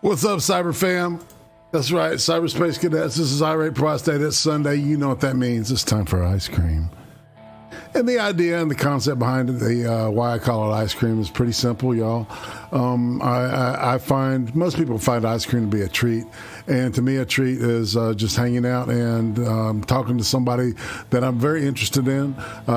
What's up, Cyber fam? That's right, Cyberspace Cadets. This is Irate Prostate. It's Sunday. You know what that means. It's time for ice cream. And the idea and the concept behind it, why I call it ice cream, is pretty simple, y'all. I find most people find ice cream to be a treat, and to me, a treat is just hanging out and talking to somebody that I'm very interested in,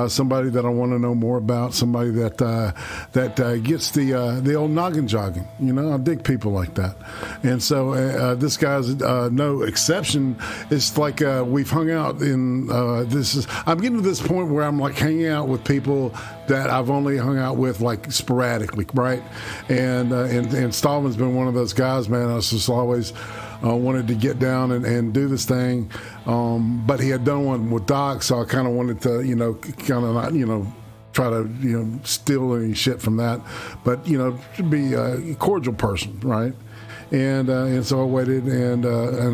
somebody that I want to know more about, somebody that gets the old noggin jogging. You know, I dig people like that, and so this guy's no exception. It's like we've hung out in I'm getting to this point where I'm like hanging out with people that I've only hung out with like sporadically, right? And Stalvind's been one of those guys, man. I was just always wanted to get down and do this thing, but he had done one with Doc, so I kind of wanted to, try to, steal any shit from that, but to be a cordial person, right? And so I waited, and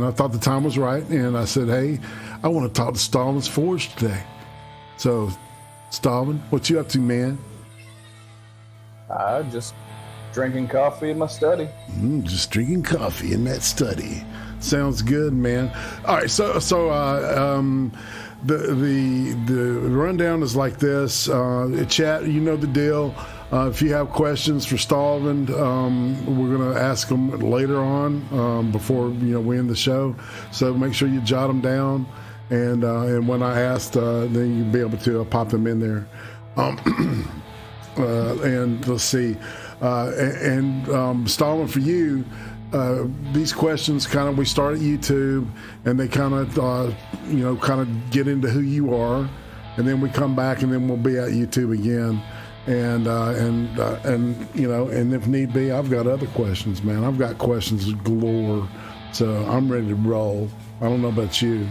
I thought the time was right, and I said, hey, I want to talk to Stalvind's Forge today. So, Stalvind, what you up to, man? Just drinking coffee in my study. Just drinking coffee in that study. Sounds good, man. All right, so the rundown is like this. Chat, you know the deal. If you have questions for Stalvind, we're going to ask them later on before we end the show. So make sure you jot them down. And when I asked, then you'll be able to pop them in there. And let's see. Stalvind, for you, these questions we start at YouTube, and they kind of get into who you are, and then we come back, and then we'll be at YouTube again. And if need be, I've got other questions, man. I've got questions galore, so I'm ready to roll. I don't know about you.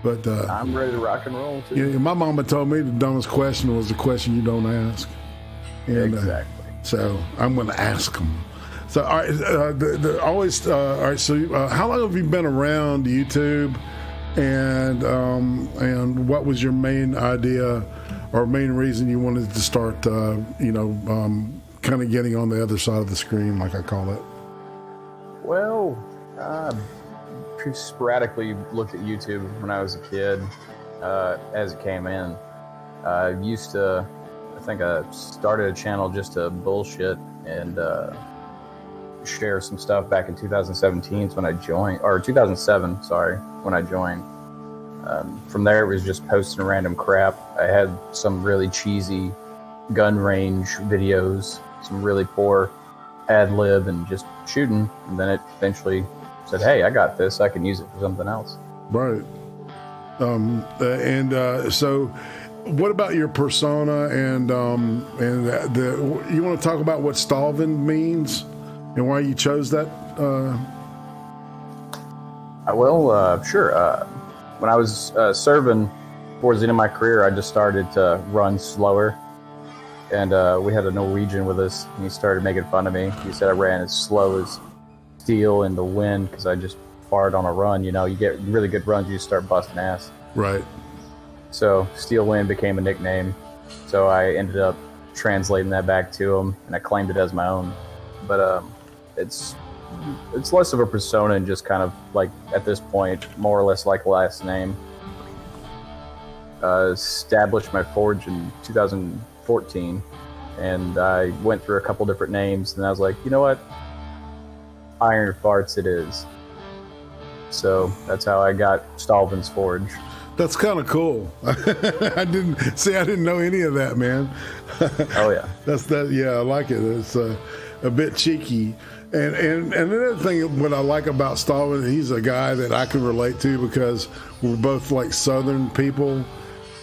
But I'm ready to rock and roll too. Yeah, my mama told me the dumbest question was the question you don't ask. And, exactly. So I'm going to ask them. So all right, all right. So how long have you been around YouTube, and what was your main idea or main reason you wanted to start? Kind of getting on the other side of the screen, like I call it. Well, sporadically looked at YouTube when I was a kid, as it came in. I started a channel just to bullshit and share some stuff back in 2017 when I joined, or 2007, sorry, when I joined. From there, it was just posting random crap. I had some really cheesy gun range videos, some really poor ad lib, and just shooting, and then it eventually said, hey, I got this, I can use it for something else. Right. So what about your persona and you want to talk about what Stalvind means and why you chose that? Sure. When I was serving towards the end of my career, I just started to run slower, and we had a Norwegian with us, and he started making fun of me. He said I ran as slow as steel in the wind because I just fired on a run. You get really good runs, you start busting ass. Right. So steel wind became a nickname. So I ended up translating that back to him, and I claimed it as my own. But it's less of a persona and just kind of like, at this point, more or less like a last name. Established my forge in 2014, and I went through a couple different names, and I was like, you know what? Iron Farts it is. So that's how I got Stalvind's Forge. That's kind of cool. I didn't know any of that, man. Oh yeah. Yeah, I like it. It's a bit cheeky. And another thing, what I like about Stalvind, he's a guy that I can relate to because we're both like Southern people,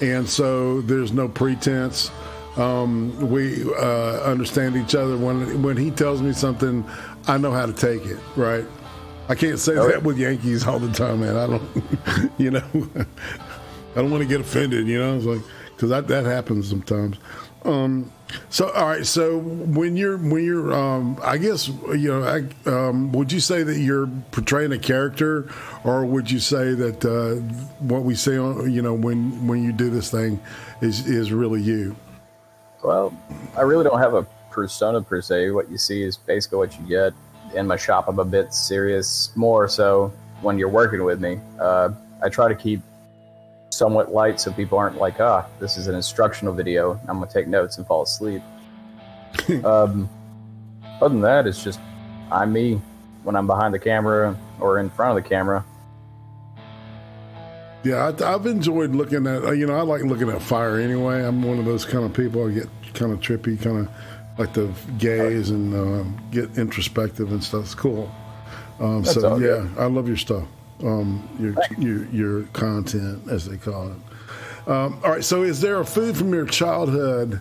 and so there's no pretense. We understand each other. When he tells me something, I know how to take it, right? I can't say that with Yankees all the time, man. I don't, I don't want to get offended, It's like, because that happens sometimes. So all right, so when you're I guess would you say that you're portraying a character, or would you say that what we say on when you do this thing is really you? Well, I really don't have a persona per se. What you see is basically what you get. in my shop, I'm a bit serious, more so when you're working with me. I try to keep somewhat light so people aren't like, this is an instructional video, I'm going to take notes and fall asleep. Other than that, it's just I'm me when I'm behind the camera or in front of the camera. Yeah, I've enjoyed looking at, I like looking at fire anyway. I'm one of those kind of people. I get kind of trippy, kind of like to gaze and get introspective and stuff. It's cool. So yeah, I love your stuff. Your content, as they call it. All right. So, is there a food from your childhood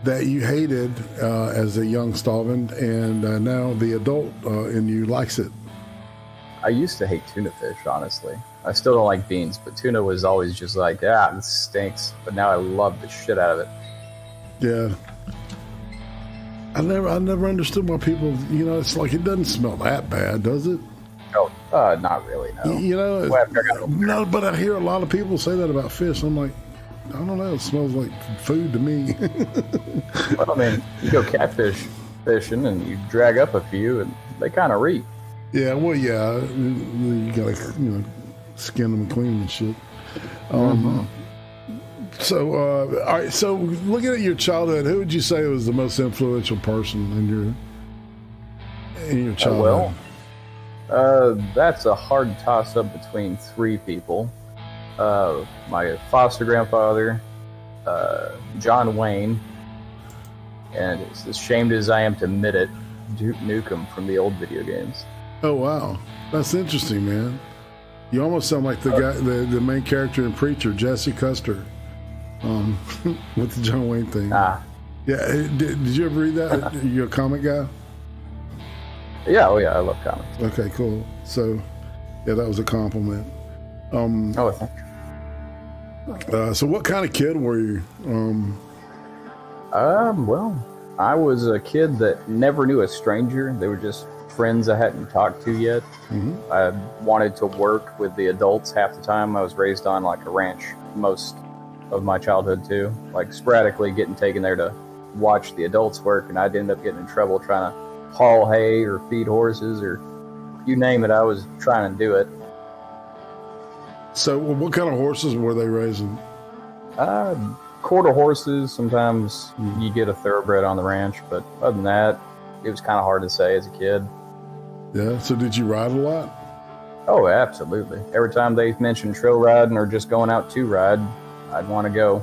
that you hated as a young Stalvind, and now the adult in you likes it? I used to hate tuna fish, honestly. I still don't like beans, but tuna was always just like, this stinks. But now I love the shit out of it. Yeah. I never understood why people, it's like it doesn't smell that bad, does it? Oh, not really, no. No, but I hear a lot of people say that about fish. I'm like, I don't know, it smells like food to me. Well, I mean, you go catfish fishing and you drag up a few and they kind of reek. Yeah, well, yeah, you gotta, skin them and clean them and shit. So, all right. So, looking at your childhood, who would you say was the most influential person in your childhood? That's a hard toss-up between three people. My foster grandfather, John Wayne, and as ashamed as I am to admit it, Duke Nukem from the old video games. Oh wow, that's interesting, man. You almost sound like the guy, the main character in Preacher, Jesse Custer, with the John Wayne thing. Yeah, did you ever read that? You a comic guy? Yeah, I love comics. Okay, cool. So, yeah, that was a compliment. Thank you. So what kind of kid were you? Well, I was a kid that never knew a stranger. They were just friends I hadn't talked to yet. Mm-hmm. I wanted to work with the adults half the time. I was raised on like a ranch most of my childhood too, like sporadically getting taken there to watch the adults work, and I'd end up getting in trouble trying to haul hay or feed horses or you name it. I was trying to do it. So what kind of horses were they raising? Quarter horses. Sometimes you get a thoroughbred on the ranch, but other than that, it was kind of hard to say as a kid. Yeah. So did you ride a lot? Oh, absolutely. Every time they mentioned trail riding or just going out to ride, I'd want to go.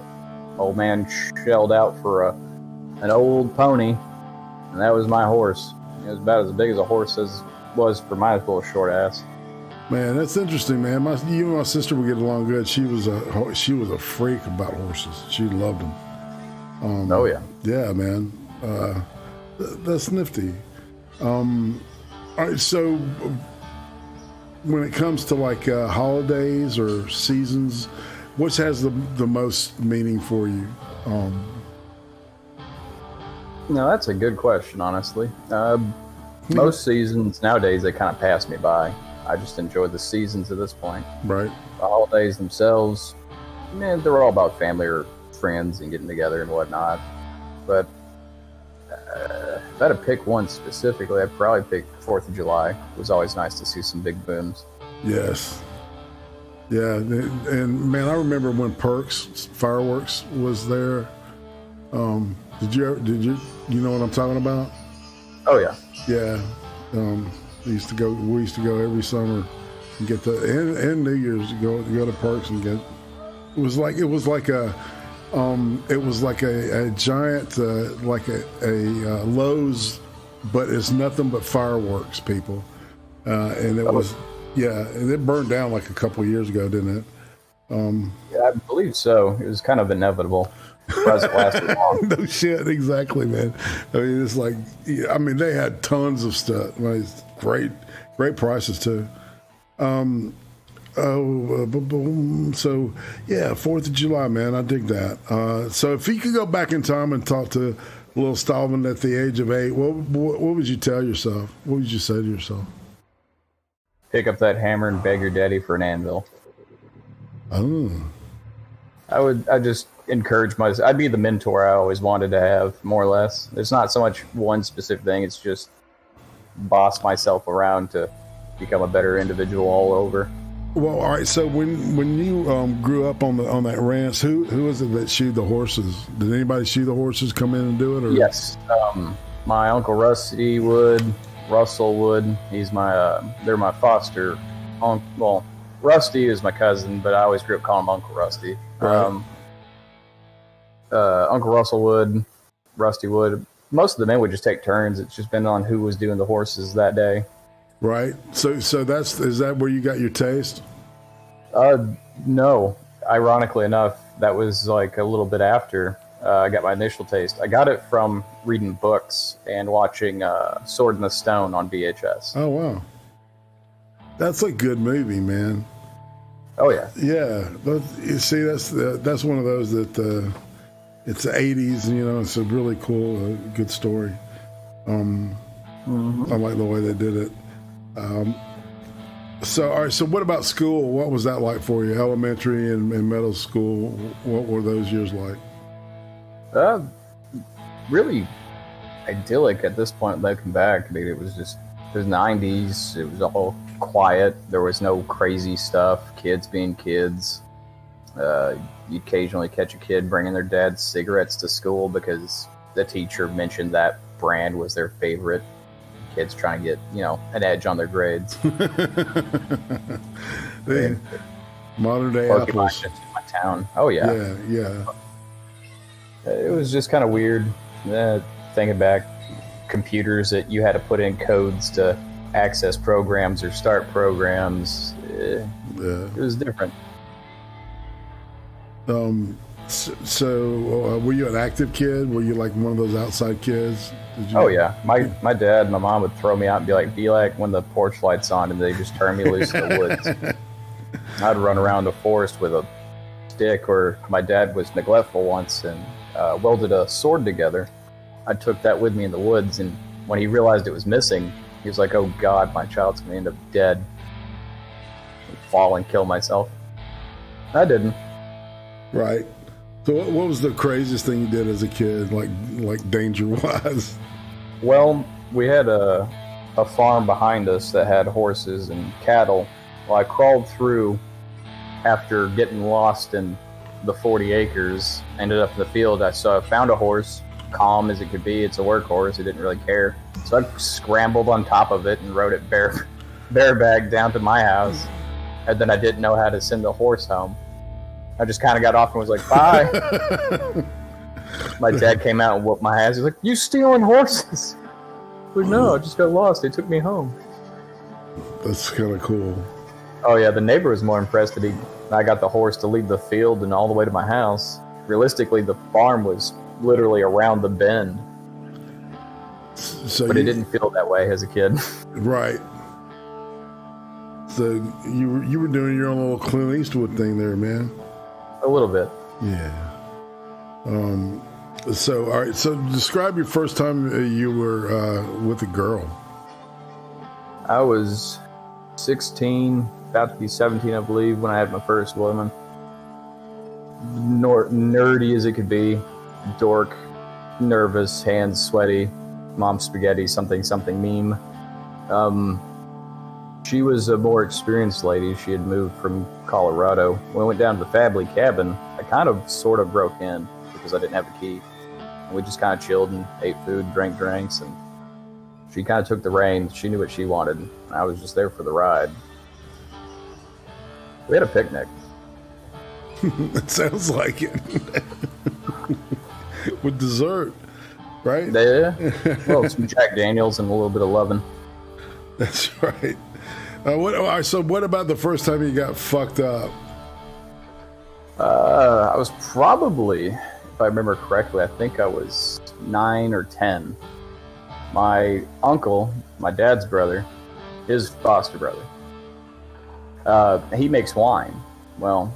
Old man shelled out for an old pony, and that was my horse. It was about as big as a horse as was for my little short ass. Man, that's interesting, man. You and my sister would get along good. She was a freak about horses. She loved them. Oh yeah. Yeah, man. That's nifty. All right, so when it comes to like holidays or seasons, which has the most meaning for you? No, that's a good question, honestly. Most seasons nowadays, they kind of pass me by. I just enjoy the seasons at this point. Right. The holidays themselves, man, they're all about family or friends and getting together and whatnot. But if I had to pick one specifically, I'd probably pick 4th of July. It was always nice to see some big booms. Yes. Yeah, and man, I remember when Perks Fireworks was there. Did you know what I'm talking about? Oh yeah. Yeah. We used to go every summer and get and New Year's to go to Perks and get. It was like a giant like a Lowe's, but it's nothing but fireworks, people. And it was. Yeah, and it burned down like a couple of years ago, didn't it? Yeah, I believe so. It was kind of inevitable. It wasn't lasting long. No shit, exactly, man. I mean, it's like, they had tons of stuff. It's great prices too. So yeah, 4th of July, man, I dig that. So if you could go back in time and talk to little Stalvind at the age of 8, what would you tell yourself? What would you say to yourself? Pick up that hammer and beg your daddy for an anvil. Oh. I just encourage myself. I'd be the mentor I always wanted to have, more or less. It's not so much one specific thing. It's just boss myself around to become a better individual all over. Well, all right. So when you grew up on that ranch, who was it that shoed the horses? Did anybody shoe the horses? Come in and do it? Or? Yes, my uncle Rusty would. Russell would. He's my. They're my foster. Well, Rusty is my cousin, but I always grew up calling him Uncle Rusty. Right. Uncle Russell would. Rusty would. Most of the men would just take turns. It's just been on who was doing the horses that day. Right. So is that where you got your taste? No. Ironically enough, that was like a little bit after I got my initial taste. I got it from reading books and watching Sword in the Stone on VHS. Oh wow, that's a good movie, man. Oh yeah. Yeah. But you see, that's one of those that it's the 80s, and it's a really cool, good story. I like the way they did it. So, all right. So, what about school? What was that like for you? Elementary and middle school. What were those years like? Really idyllic at this point. Looking back, I mean, it was 90s. It was all quiet. There was no crazy stuff. Kids being kids. You occasionally catch a kid bringing their dad's cigarettes to school because the teacher mentioned that brand was their favorite. Kids trying to get, an edge on their grades. Modern day apples. In my town. Oh, yeah. Yeah. It was just kind of weird. Thinking back, computers that you had to put in codes to access programs or start programs. It was different. So were you an active kid? Were you like one of those outside kids? Oh yeah, my dad and my mom would throw me out and be like when the porch light's on and they just turn me loose in the woods. I'd run around the forest with a stick, or my dad was neglectful once and welded a sword together. I took that with me in the woods, and when he realized it was missing, he was like, "Oh God, my child's gonna end up dead, fall and kill myself." I didn't. Right. So what was the craziest thing you did as a kid, like danger-wise? Well, we had a farm behind us that had horses and cattle. Well, I crawled through after getting lost in the 40 acres, ended up in the field. I found a horse, calm as it could be. It's a workhorse. It didn't really care. So I scrambled on top of it and rode it bareback down to my house. And then I didn't know how to send the horse home. I just kind of got off and was like, bye. My dad came out and whooped my ass. He was like, "You stealing horses?" I was like, "No, I just got lost. They took me home." That's kind of cool. Oh yeah, the neighbor was more impressed that I got the horse to leave the field and all the way to my house. Realistically, the farm was literally around the bend. But it didn't feel that way as a kid. Right. So you were doing your own little Clint Eastwood thing there, man. A little bit. Yeah. So, all right. So, describe your first time you were with a girl. I was 16, about to be 17, I believe, when I had my first woman. Nerdy as it could be. Dork. Nervous. Hands sweaty. Mom spaghetti. Something meme. She was a more experienced lady. She had moved from Colorado. When we went down to the family cabin, I kind of sort of broke in because I didn't have a key. And we just kind of chilled and ate food, drank drinks, and she kind of took the reins. She knew what she wanted, and I was just there for the ride. We had a picnic. It sounds like it. With dessert, right? Yeah. Well, some Jack Daniels and a little bit of lovin'. That's right. So what about the first time you got fucked up? I was probably, if I remember correctly, I think I was 9 or 10. My uncle, my dad's brother, his foster brother, he makes wine. Well,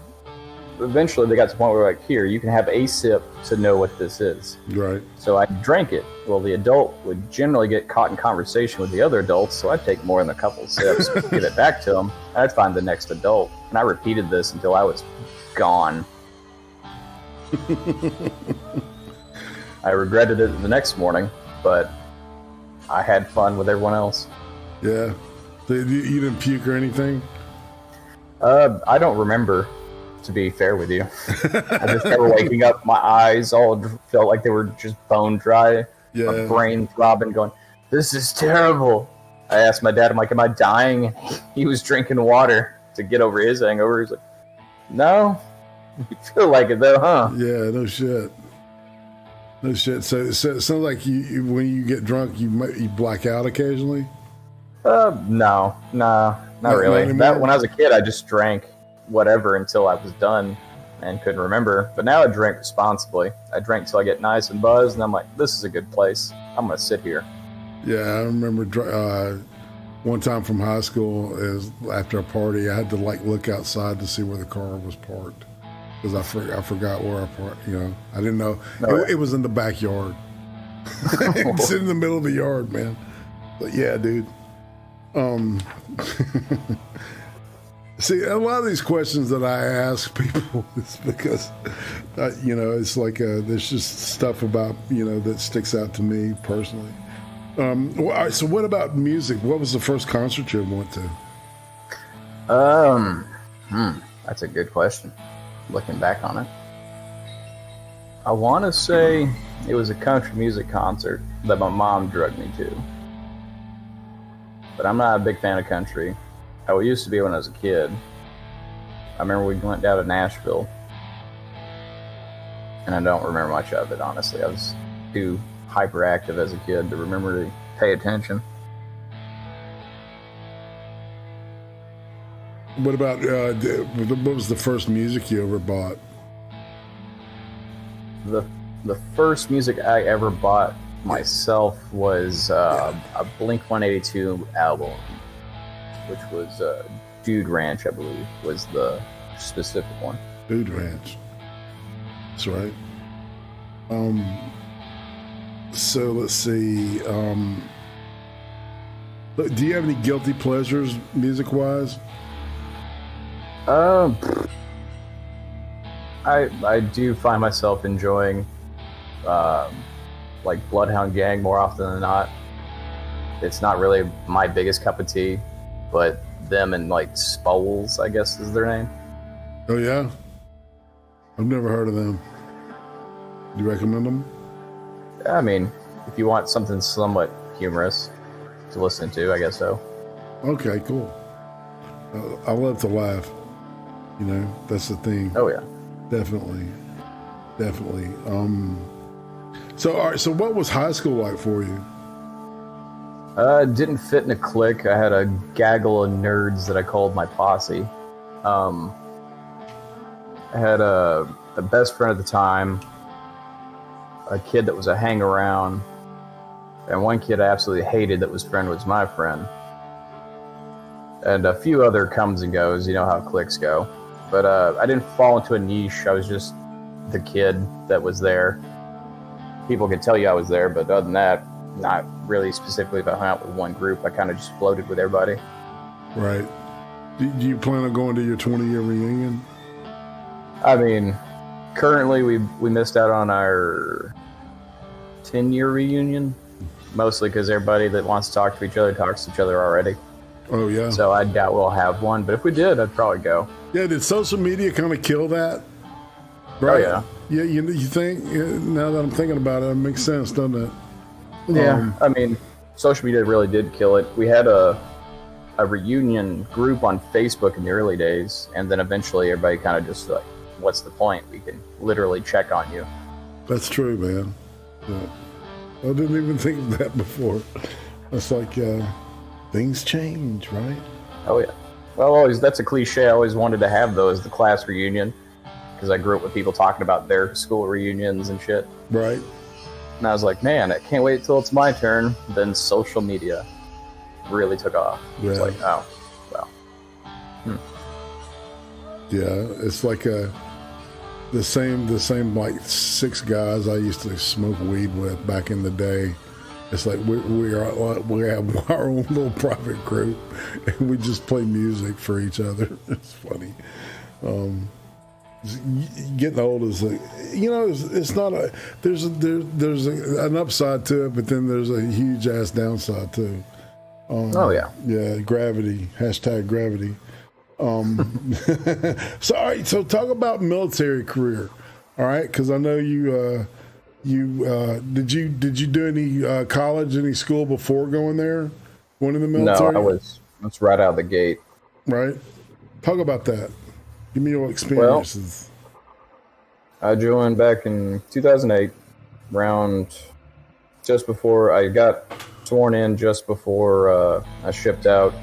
eventually they got to the point where like, here, you can have a sip to know what this is. Right. So I drank it. Well, the adult would generally get caught in conversation with the other adults, so I'd take more than a couple sips, give it back to him, and I'd find the next adult. And I repeated this until I was gone. I regretted it the next morning, but I had fun with everyone else. Yeah. So you didn't puke or anything? I don't remember, to be fair with you. I just remember waking up, my eyes all felt like they were just bone dry. Yeah. My brain throbbing, going, "This is terrible." I asked my dad, I'm like, "Am I dying?" He was drinking water to get over his hangover. He's like, "No, you feel like it though, huh?" Yeah, no shit. No shit. So it sounds like you when you get drunk, you black out occasionally? No, not really. That when I was a kid, I just drank whatever until I was done and couldn't remember. But now I drink responsibly. I drink till I get nice and buzzed, and I'm like, "This is a good place. I'm gonna sit here." Yeah, I remember one time from high school, is after a party, I had to like look outside to see where the car was parked because I forgot where I parked. You know, I didn't know it was in the backyard. It's in the middle of the yard, man. But yeah, dude. See, a lot of these questions that I ask people is because, you know, it's like there's just stuff about, you know, that sticks out to me personally. All right, so what about music? What was the first concert you went to? That's a good question. Looking back on it, I want to say it was a country music concert that my mom drugged me to. But I'm not a big fan of country. I used to be when I was a kid. I remember we went down to Nashville, and I don't remember much of it, honestly. I was too hyperactive as a kid to remember to pay attention. What about what was the first music you ever bought? The first music I ever bought myself was a Blink-182 album, which was Dude Ranch, I believe, was the specific one. Dude Ranch. That's right. So let's see. Do you have any guilty pleasures music-wise? I do find myself enjoying like Bloodhound Gang more often than not. It's not really my biggest cup of tea, but them and like Spoles, I guess is their name. Oh yeah? I've never heard of them. Do you recommend them? I mean, if you want something somewhat humorous to listen to, I guess so. Okay, cool. I love to laugh. You know, that's the thing. Oh yeah. Definitely. So all right, so what was high school like for you? Didn't fit in a clique. I had a gaggle of nerds that I called my posse. I had a best friend at the time, a kid that was a hang-around, and one kid I absolutely hated that was my friend. And a few other comes and goes, you know how cliques go. But I didn't fall into a niche. I was just the kid that was there. People could tell you I was there, but other than that, not really specifically if I hung out with one group. I kind of just floated with everybody. Right. Do you plan on going to your 20-year reunion? I mean, currently we missed out on our 10-year reunion, mostly because everybody that wants to talk to each other talks to each other already. Oh, yeah. So I doubt we'll have one, but if we did, I'd probably go. Yeah, did social media kind of kill that? Right? Oh, yeah. Yeah, you think, now that I'm thinking about it makes sense, doesn't it? Yeah, I mean, social media really did kill it. We had a reunion group on Facebook in the early days, and then eventually everybody kind of just like, what's the point? We can literally check on you. That's true, man. Yeah. I didn't even think of that before. It's like, things change, right? Oh, yeah. Well, that's a cliche. I always wanted to have those, the class reunion, because I grew up with people talking about their school reunions and shit. Right. And I was like, man, I can't wait till it's my turn. Then social media really took off. Yeah. It's like, oh, well. Yeah, it's like the same like 6 guys I used to smoke weed with back in the day. It's like we have our own little private group, and we just play music for each other. It's funny. getting old is it's not a there's an upside to it, but then there's a huge ass downside too. Oh yeah, gravity, #gravity. So all right, so talk about military career, all right? Because I know you did you do any college, any school before going there, going in the military? No, that's right out of the gate. Right, talk about that. Give me your experiences. Well, I joined back in 2008, around just before I got sworn in, just before I shipped out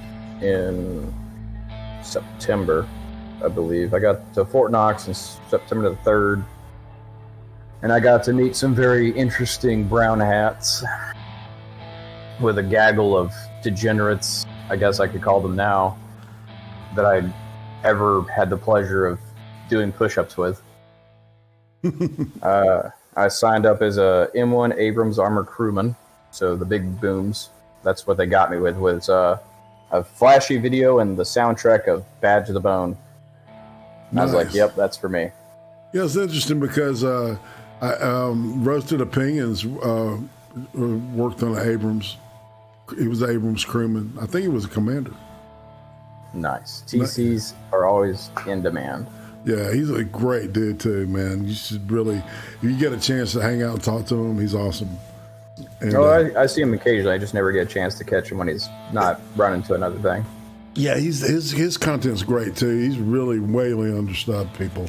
in September, I believe. I got to Fort Knox on September the 3rd, and I got to meet some very interesting brown hats with a gaggle of degenerates, I guess I could call them now, that I ever had the pleasure of doing push-ups with. I signed up as a M1 Abrams Armor Crewman, so the big booms. That's what they got me with, was a flashy video and the soundtrack of Bad to the Bone. Nice. I was like, yep, that's for me. Yeah, it's interesting because Roasted Opinions worked on Abrams. He was Abrams crewman. I think he was a commander. Nice. TCs are always in demand. Yeah, he's a great dude too, man. You should really, if you get a chance to hang out and talk to him, he's awesome. And, I see him occasionally. I just never get a chance to catch him when he's not running to another thing. Yeah, his content's great too. He's really wailing understuffed people.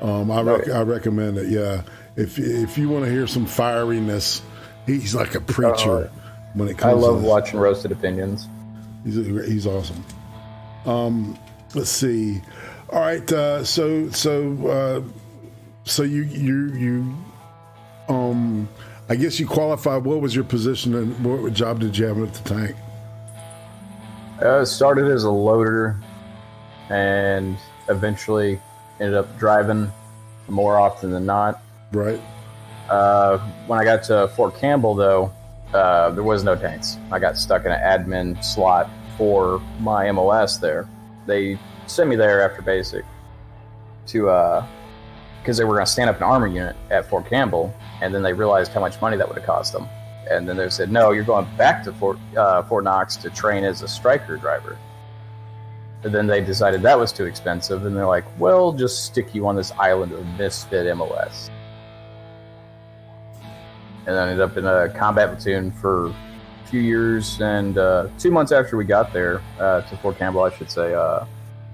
I recommend it. Yeah, if you want to hear some fieriness, he's like a preacher when it comes. I love watching Roasted Opinions. He's awesome. Let's see. All right. So you I guess you qualified. What was your position and what job did you have at the tank? I started as a loader and eventually ended up driving more often than not. Right. When I got to Fort Campbell, though, there was no tanks. I got stuck in an admin slot for my MOS there. They sent me there after basic to because they were going to stand up an armor unit at Fort Campbell, and then they realized how much money that would have cost them. And then they said, no, you're going back to Fort Knox to train as a striker driver. And then they decided that was too expensive, and they're like, well, just stick you on this island of misfit MOS. And I ended up in a combat platoon for a few years, and 2 months after we got there, to Fort Campbell, I should say,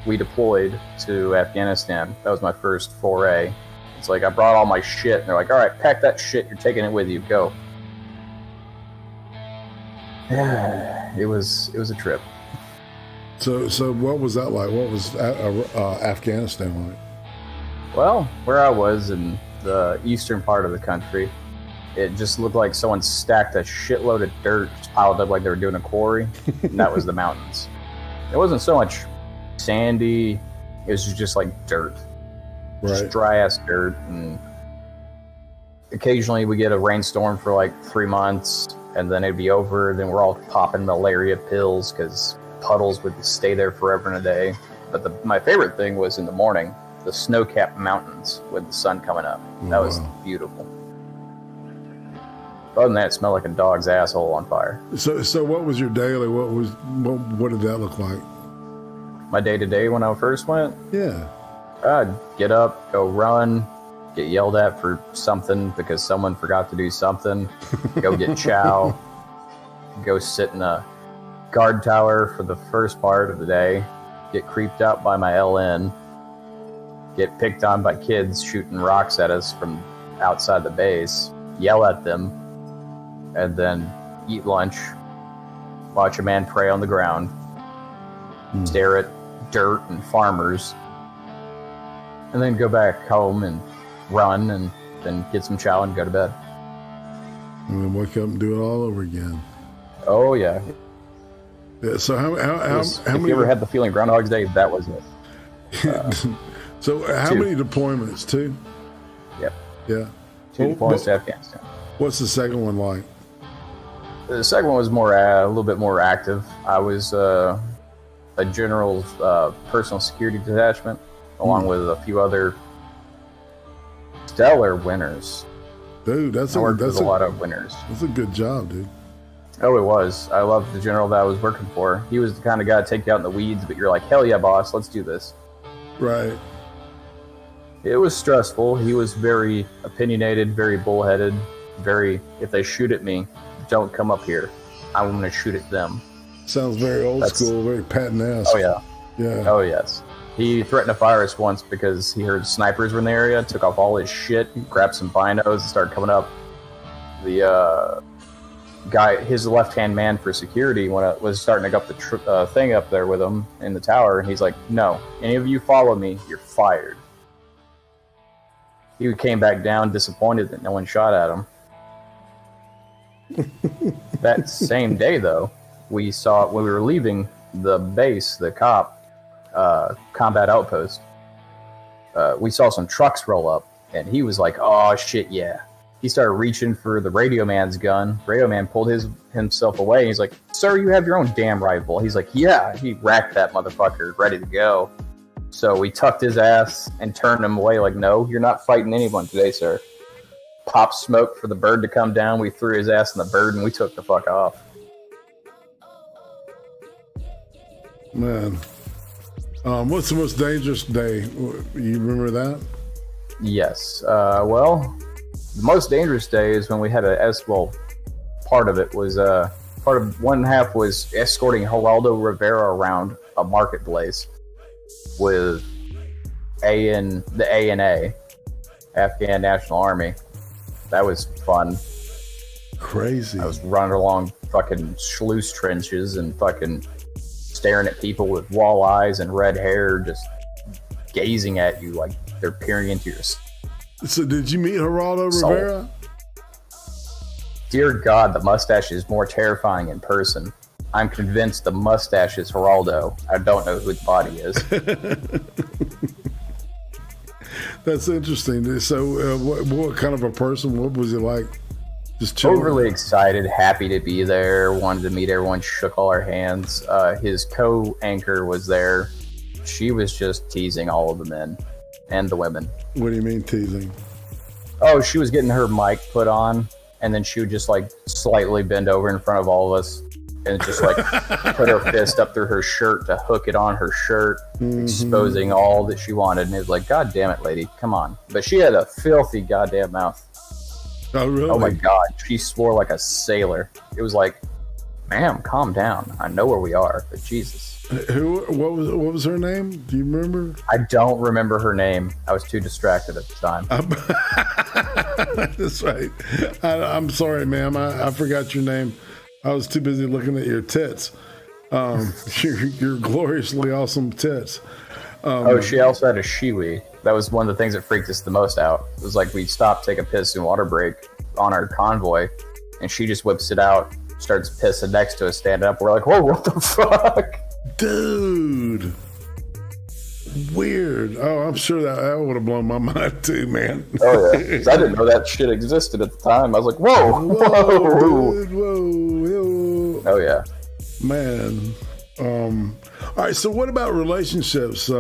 we deployed to Afghanistan. That was my first foray. It's like I brought all my shit, and they're like, all right, pack that shit, you're taking it with you, go. It was a trip. So what was that like? What was Afghanistan like? Well, where I was in the eastern part of the country, it just looked like someone stacked a shitload of dirt piled up like they were doing a quarry, and that was the mountains. It wasn't so much sandy, it was just like dirt. Right. Just dry ass dirt, and occasionally we get a rainstorm for like 3 months, and then it'd be over. Then we're all popping malaria pills because puddles would stay there forever and a day. But my favorite thing was in the morning, the snow-capped mountains with the sun coming up. That was beautiful. Other than that, it smelled like a dog's asshole on fire. So what was your daily? What did that look like? My day-to-day when I first went? Yeah. I'd get up, go run, get yelled at for something because someone forgot to do something, go get chow, go sit in a guard tower for the first part of the day, get creeped out by my LN, get picked on by kids shooting rocks at us from outside the base, yell at them, and then eat lunch, watch a man pray on the ground, stare at dirt and farmers, and then go back home and run and then get some chow and go to bed. And then wake up and do it all over again. Oh, yeah. So how if many? you ever had the feeling Groundhog's Day, that was it. So how many deployments? 2? Yep. Yeah. 2 deployments to Afghanistan. What's the second one like? The second one was a little bit more active. I was a general's personal security detachment, along with a few other stellar winners. Dude, that's I worked with a lot of winners. That's a good job, dude. Oh, it was. I loved the general that I was working for. He was the kind of guy to take you out in the weeds, but you're like, hell yeah, boss, let's do this. Right. It was stressful. He was very opinionated, very bullheaded, very, if they shoot at me, don't come up here. I'm going to shoot at them. Sounds very old school, very Patton-esque. Oh, yeah. Yeah. Oh, yes. He threatened to fire us once because he heard snipers were in the area, took off all his shit, grabbed some binos, and started coming up. The guy, his left-hand man for security, was starting to go up the thing up there with him in the tower, and he's like, no, any of you follow me, you're fired. He came back down disappointed that no one shot at him. That same day, though, we saw, when we were leaving the base, the combat outpost, we saw some trucks roll up, and he was like, oh shit, yeah. He started reaching for the radio man's gun. Radio man pulled himself away. He's like, sir, you have your own damn rifle. He's like, yeah. He racked that motherfucker, ready to go. So we tucked his ass and turned him away like, no, you're not fighting anyone today, sir. Popped smoke for the bird to come down. We threw his ass in the bird, and we took the fuck off. Man. What's the most dangerous day? You remember that? Yes. Well, the most dangerous day is when we had part of it was, part of one half was escorting Geraldo Rivera around a marketplace with the ANA, Afghan National Army. That was fun. Crazy. I was running along fucking sluice trenches and fucking staring at people with wall eyes and red hair, just gazing at you like they're peering into your So did you meet Geraldo Rivera? Dear God, the mustache is more terrifying in person. I'm convinced the mustache is Geraldo. I don't know who the body is. That's interesting. So what kind of a person? What was he like? Just chilling? Overly excited, happy to be there, wanted to meet everyone, shook all our hands. His co-anchor was there. She was just teasing all of the men and the women. What do you mean teasing? Oh, she was getting her mic put on, and then she would just like slightly bend over in front of all of us and just like put her fist up through her shirt to hook it on her shirt, exposing all that she wanted. And it was like, God damn it, lady, come on. But she had a filthy goddamn mouth. Oh, really? Oh my God, she swore like a sailor. It was like, ma'am, calm down. I know where we are, but Jesus. What was her name? Do you remember? I don't remember her name. I was too distracted at the time. That's right. I'm sorry, ma'am. I forgot your name. I was too busy looking at your tits. Your gloriously awesome tits. She also had a shiwi. That was one of the things that freaked us the most out. It was like we'd stop, take a piss and water break on our convoy, and she just whips it out, starts pissing next to us, standing up. We're like, whoa, what the fuck? Dude. Weird. Oh, I'm sure that would have blown my mind too, man. Oh, yeah. 'Cause I didn't know that shit existed at the time. I was like, whoa. Dude, whoa. Oh, yeah. Man. All right, so what about relationships?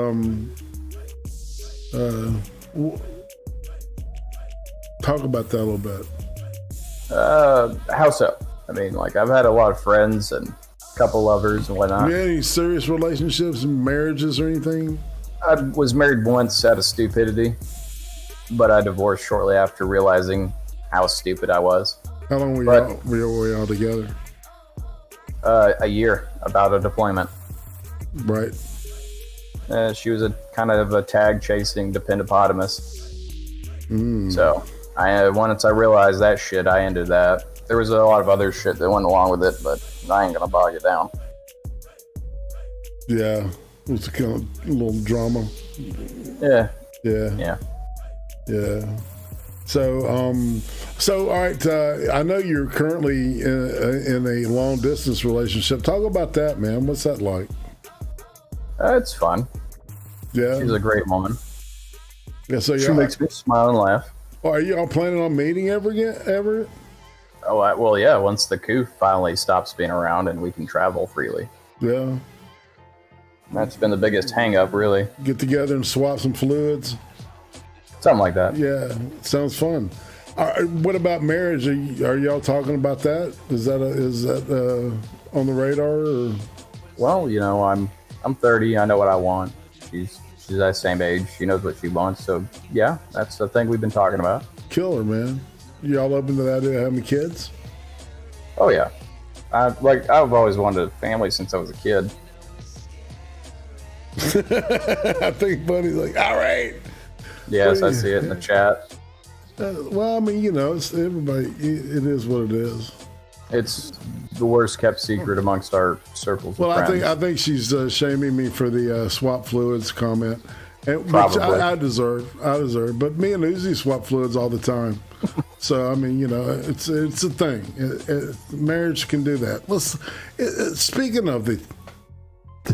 Talk about that a little bit. How so? I mean, like, I've had a lot of friends and a couple lovers and whatnot. You had any serious relationships, marriages, or anything? I was married once out of stupidity, but I divorced shortly after realizing how stupid I was. How long were you all together? A year, about a deployment. Right. She was a kind of a tag chasing dependopotamus. So once I realized that shit, I ended that. There was a lot of other shit that went along with it, but I ain't gonna bog you down. Yeah, it was a kind of little drama. Yeah. So, all right. I know you're currently in a long distance relationship. Talk about that, man. What's that like? It's fun. Yeah, she's a great woman. Yeah, so she makes me smile and laugh. Are you all planning on meeting ever? Oh, well, yeah. Once the coup finally stops being around and we can travel freely. Yeah, that's been the biggest hang up, really. Get together and swap some fluids. Something like that. Yeah, sounds fun. What about marriage? Are y'all talking about that? Is that on the radar? Or? Well, you know, I'm 30. I know what I want. She's that same age. She knows what she wants. So yeah, that's the thing we've been talking about. Killer, man. Y'all open to that? Having kids? Oh yeah. I've always wanted a family since I was a kid. I think Buddy's like, all right. Yes, I see it in the chat. Well, I mean, you know, it's everybody. It is what it is. It's the worst kept secret amongst our circles. Well, of friends. I think she's shaming me for the swap fluids comment, which Probably. I deserve. But me and Uzi swap fluids all the time. So I mean, you know, it's a thing. Marriage can do that. Speaking of the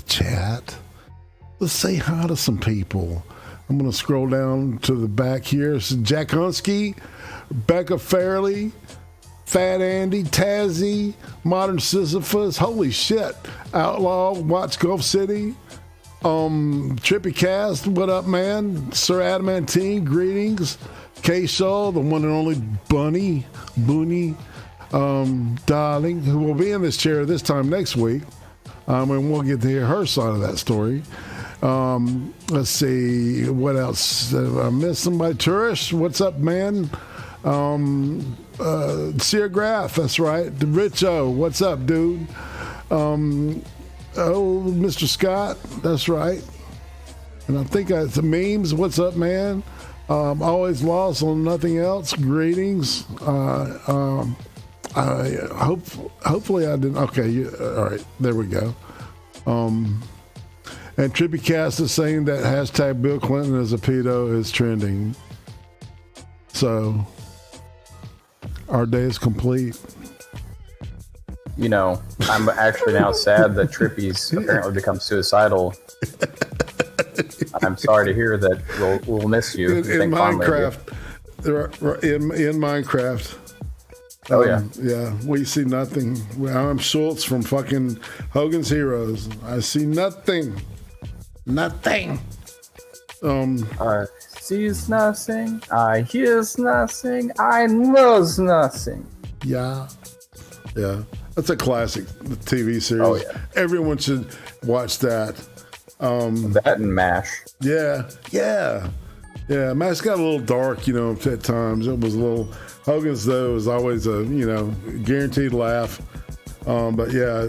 chat, let's say hi to some people. I'm going to scroll down to the back here. It's Jack Hunsky, Becca Fairley, Fat Andy, Tazzy, Modern Sisyphus, holy shit, Outlaw, Watch Gulf City, Trippy Cast, what up, man? Sir Adamantine, greetings. K-Show, the one and only Booney, darling, who will be in this chair this time next week. And we'll get to hear her side of that story. Let's see, what else? I missed somebody. Turish, what's up, man? Sear Graff, that's right. Rich O, what's up, dude? Mr. Scott, that's right. And I think it's the memes. What's up, man? Always lost on nothing else. Greetings. Hopefully I didn't. Okay, all right. There we go. And Trippy Cast is saying that hashtag Bill Clinton as a pedo is trending. So our day is complete. You know, I'm actually now sad that Trippy's apparently become suicidal. I'm sorry to hear that. We'll miss you. In Minecraft. In Minecraft. Oh, yeah. Yeah, we see nothing. I'm Schultz from fucking Hogan's Heroes. I see nothing. Nothing. I sees nothing. I hears nothing. I knows nothing. Yeah. Yeah. That's a classic TV series. Oh, yeah. Everyone should watch that. That and MASH. Yeah. Yeah. Yeah. MASH got a little dark, you know, at times. It was a little. Hogan's, though, was always a, you know, guaranteed laugh. But yeah,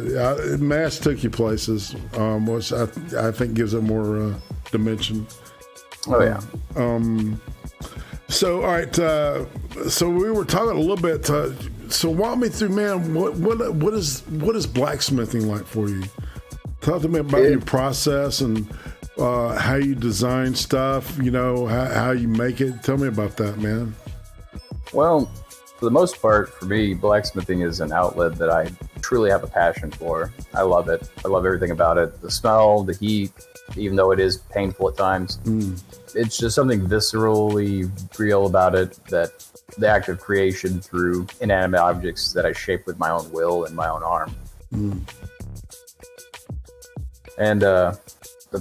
MASH took you places, which I think gives it more dimension. Oh yeah. So all right. So we were talking a little bit. So walk me through, man. What is blacksmithing like for you? Talk to me about your process and how you design stuff. You know how you make it. Tell me about that, man. Well, for the most part, for me, blacksmithing is an outlet that I truly have a passion for. I love it. I love everything about it. The smell, the heat, even though it is painful at times. It's just something viscerally real about it, that the act of creation through inanimate objects that I shape with my own will and my own arm. And the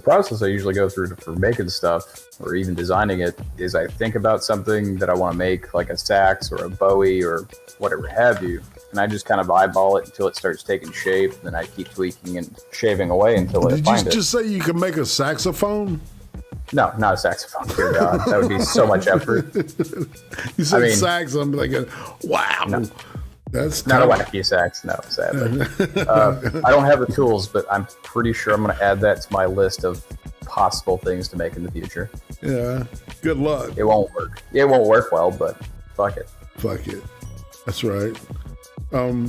process I usually go through for making stuff or even designing it is I think about something that I want to make, like a sax or a Bowie or whatever have you, and I just kind of eyeball it until it starts taking shape. Then I keep tweaking and shaving away until I find it. Did you just say you can make a saxophone? No, not a saxophone. Dear God, that would be so much effort. You said sax, I'm thinking, wow. No. That's not a wacky sax, no, sadly. I don't have the tools, but I'm pretty sure I'm going to add that to my list of possible things to make in the future. Yeah, good luck. It won't work. It won't work well, but fuck it. Fuck it. That's right.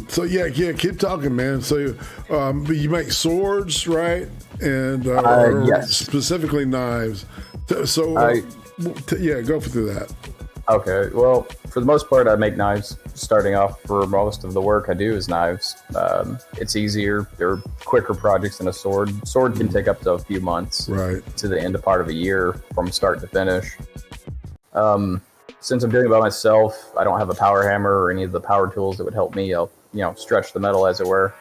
So yeah, keep talking, man. So you make swords, right? And yes. Specifically knives. So go through that. Okay, well, for the most part, I make knives. Starting off, for most of the work I do is knives. It's easier. They're quicker projects than a sword. Sword can take up to a few months, right, to the end of part of a year from start to finish. Since I'm doing it by myself, I don't have a power hammer or any of the power tools that would help me, stretch the metal, as it were.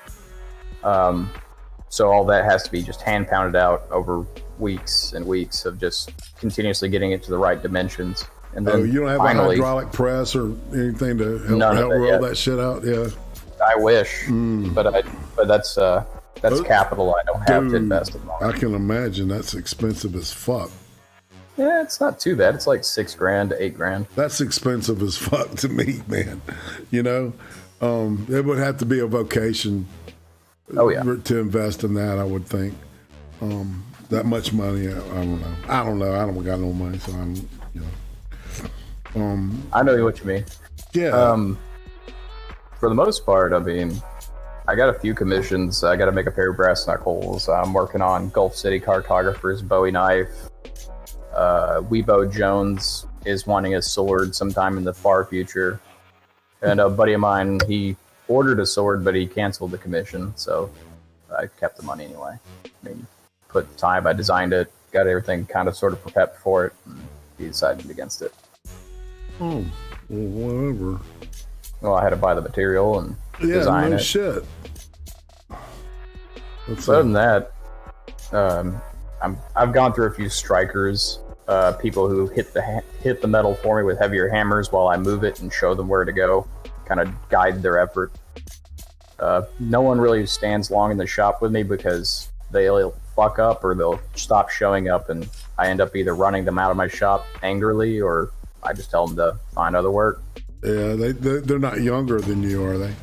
So all that has to be just hand pounded out over weeks and weeks of just continuously getting it to the right dimensions. And then you don't have finally, a hydraulic press or anything to help roll yet. that shit out? Yeah. I wish, but that's capital I don't have to invest in. I can imagine that's expensive as fuck. Yeah, it's not too bad. It's like $6,000 to $8,000. That's expensive as fuck to me, man. You know, it would have to be a vocation. Oh yeah, to invest in that, I would think. That much money, I don't know. I don't got no money, so I'm, you know. I know what you mean. Yeah. For the most part, I mean, I got a few commissions. I got to make a pair of brass knuckles. I'm working on Gulf City cartographer's Bowie knife. Weebo Jones is wanting a sword sometime in the far future. And a buddy of mine, he ordered a sword, but he canceled the commission, so I kept the money anyway. I mean, put time, I designed it, got everything kind of sort of prepped for it, and he decided against it. Oh, well, whatever. Well, I had to buy the material and design it. Shit. Other than that, I've gone through a few strikers, people who hit the metal for me with heavier hammers while I move it and show them where to go, kind of guide their effort. No one really stands long in the shop with me because they'll fuck up or they'll stop showing up, and I end up either running them out of my shop angrily or I just tell them to find other work. Yeah, they're not younger than you, are they?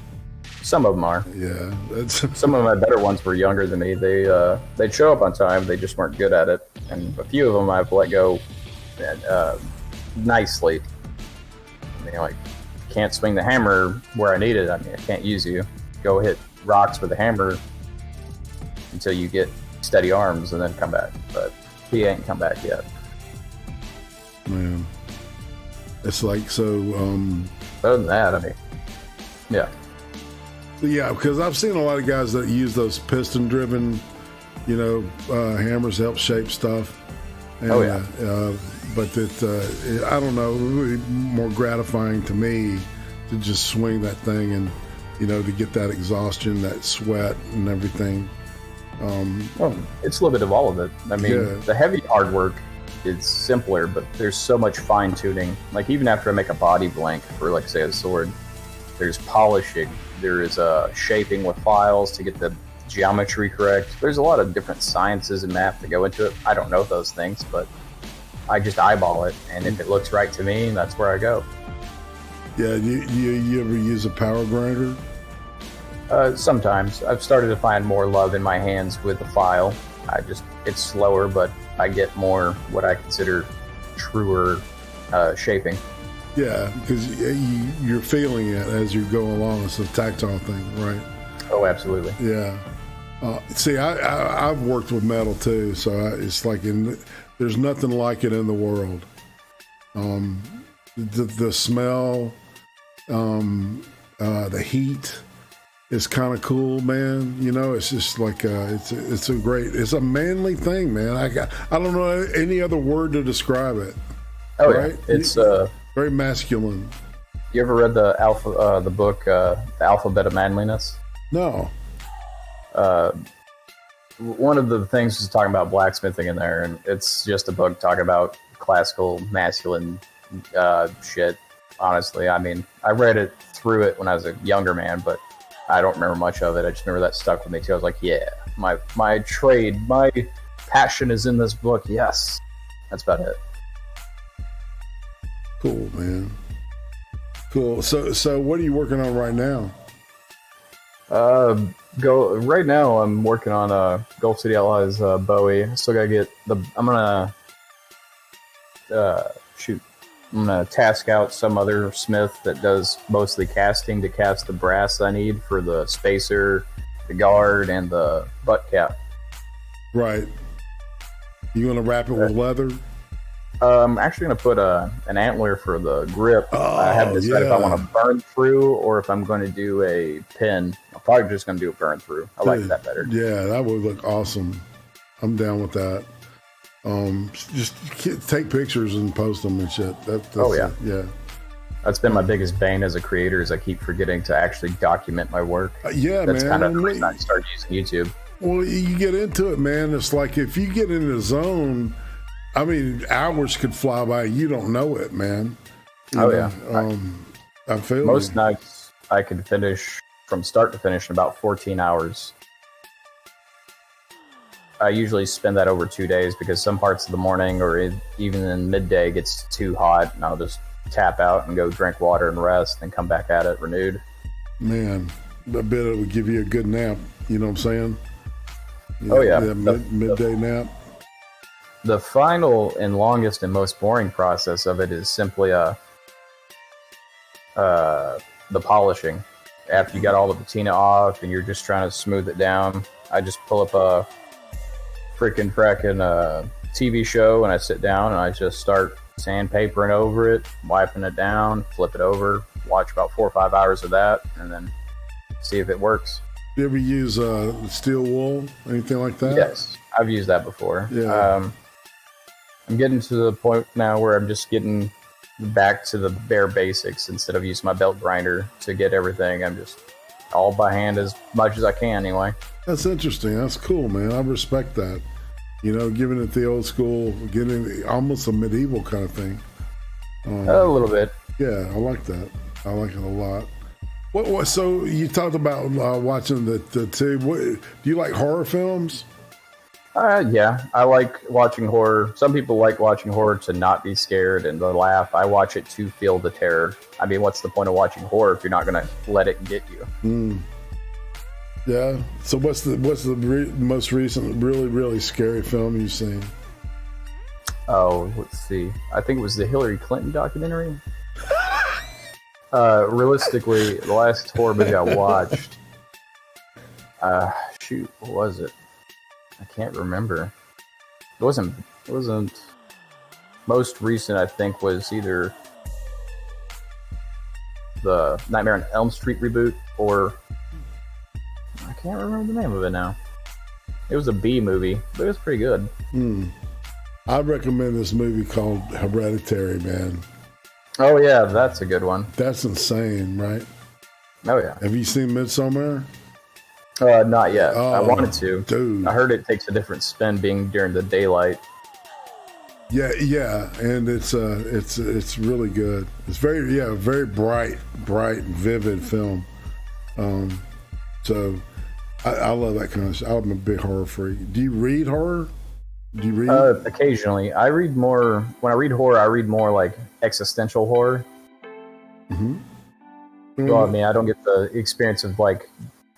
Some of them are. Yeah, some of my better ones were younger than me. They'd show up on time. They just weren't good at it. And a few of them I've let go nicely. I mean, like, can't swing the hammer where I need it. I mean, I can't use you. Go hit rocks with a hammer until you get steady arms and then come back. But he ain't come back yet. Man, it's like so. Other than that, I mean, yeah. Yeah, because I've seen a lot of guys that use those piston-driven, hammers to help shape stuff. And, oh yeah. But I don't know, it would be more gratifying to me to just swing that thing and, to get that exhaustion, that sweat and everything. Well, it's a little bit of all of it. I mean, the heavy hard work is simpler, but there's so much fine tuning. Like, even after I make a body blank for, like, say, a sword, there's polishing, there is shaping with files to get the geometry correct. There's a lot of different sciences and math that go into it. I don't know those things, but I just eyeball it, and if it looks right to me, that's where I go. Yeah, you ever use a power grinder? Sometimes. I've started to find more love in my hands with the file. It's slower, but I get more what I consider truer shaping. Yeah, because you're feeling it as you go along. It's a tactile thing, right? Oh, absolutely. Yeah. See, I've worked with metal too, so it's like there's nothing like it in the world. The smell, the heat is kind of cool, man. It's just like it's a manly thing, man. I don't know any other word to describe it. Oh, right? Yeah, it's very masculine. You ever read the book, The Alphabet of Manliness? No. One of the things is talking about blacksmithing in there, and it's just a book talking about classical masculine shit. Honestly, I mean, I read it through it when I was a younger man, but I don't remember much of it. I just remember that stuck with me too. I was like, yeah, my trade, my passion is in this book. Yes, that's about it. Cool, man. Cool. So what are you working on right now? Right now I'm working on Gulf City Allies Bowie. Still gotta get I'm gonna task out some other smith that does mostly casting to cast the brass I need for the spacer, the guard, and the butt cap. Right. You gonna wrap it with leather? I'm actually going to put an antler for the grip. I haven't decided if I want to burn through or if I'm going to do a pin. I'm probably just going to do a burn through. I like that better. Yeah, that would look awesome. I'm down with that. Just take pictures and post them and shit. Yeah. That's been my biggest bane as a creator is I keep forgetting to actually document my work. That's man. Kind of the reason I started using YouTube. Well, you get into it, man. It's like if you get in the zone, I mean, hours could fly by. You don't know it, man. Yeah. I feel most you. nights I could finish from start to finish in about 14 hours. I usually spend that over 2 days because some parts of the morning or even in midday gets too hot, and I'll just tap out and go drink water and rest, and come back at it renewed. Man, I bet it would give you a good nap. You know what I'm saying? Oh yeah, midday nap. The final and longest and most boring process of it is simply the polishing. After you got all the patina off and you're just trying to smooth it down, I just pull up a frickin' TV show and I sit down and I just start sandpapering over it, wiping it down, flip it over, watch about 4 or 5 hours of that, and then see if it works. You ever use steel wool, anything like that? Yes, I've used that before. Yeah. I'm getting to the point now where I'm just getting back to the bare basics. Instead of using my belt grinder to get everything, I'm just all by hand as much as I can anyway. That's interesting. That's cool, man. I respect that. You know, giving it the old school, getting almost a medieval kind of thing. A little bit. Yeah, I like that. I like it a lot. What? So you talked about watching the tube. Do you like horror films? Yeah, I like watching horror. Some people like watching horror to not be scared and to laugh. I watch it to feel the terror. I mean, what's the point of watching horror if you're not going to let it get you? Yeah. So what's the most recent really scary film you've seen? Oh, let's see. I think it was the Hillary Clinton documentary. Realistically, the last horror movie I watched. Shoot, what was it? I can't remember. It wasn't most recent. I think was either the Nightmare on Elm Street reboot, or I can't remember the name of it now. It was a B movie, but it was pretty good. I recommend this movie called Hereditary, man. Oh yeah, that's a good one. That's insane, right? Oh yeah. Have you seen Midsommar? Not yet. Oh, I wanted to. Dude. I heard it takes a different spin being during the daylight. Yeah, and it's really good. It's very bright, vivid film. So I love that kind of stuff. I'm a big horror freak. Do you read horror? Do you read? Occasionally. I read more. When I read horror, I read more like existential horror. Well, I mean, I don't get the experience of like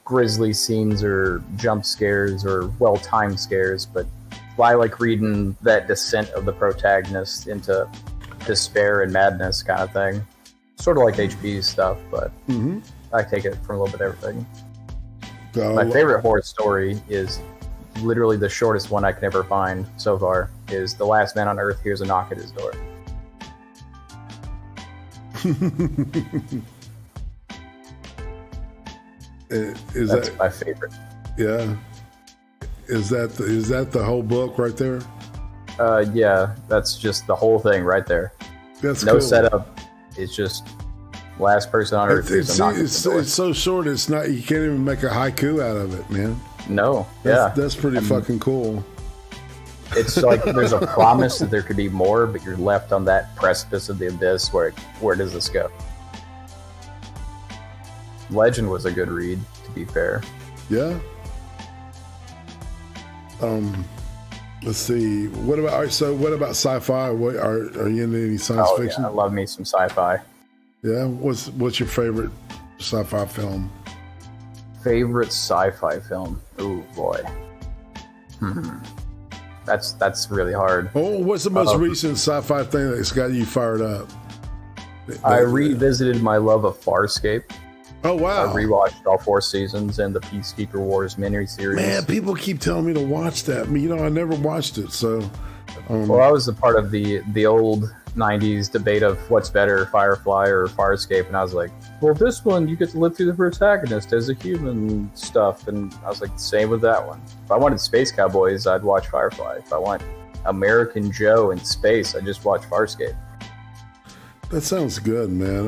grisly scenes or jump scares or well-timed scares, but I like reading that descent of the protagonist into despair and madness kind of thing. Sort of like HP's stuff, but I take it from a little bit of everything. My favorite horror story is literally the shortest one I can ever find so far, is The Last Man on Earth Hears a Knock at His Door. That's my favorite. Yeah. Is that the whole book right there? Yeah, that's just the whole thing right there. That's no cool. Setup. It's just last person on Earth. It's so short. It's not. You can't even make a haiku out of it, man. No. That's pretty fucking cool. It's like there's a promise that there could be more, but you're left on that precipice of the abyss. Where does this go? Legend was a good read, to be fair. Yeah. Let's see. What about sci-fi? What are you into any science fiction? Yeah, I love me some sci-fi. Yeah. What's your favorite sci-fi film? Favorite sci-fi film? Oh boy. That's really hard. Oh, what's the most recent sci-fi thing that's got you fired up? I revisited my love of Farscape. Oh wow! I rewatched all 4 seasons and the Peacekeeper Wars miniseries. Man, people keep telling me to watch that. I never watched it. So, well, I was a part of the old '90s debate of what's better, Firefly or Farscape, and I was like, well, this one you get to live through the protagonist as a human stuff, and I was like, same with that one. If I wanted space cowboys, I'd watch Firefly. If I want American Joe in space, I'd just watch Farscape. That sounds good, man.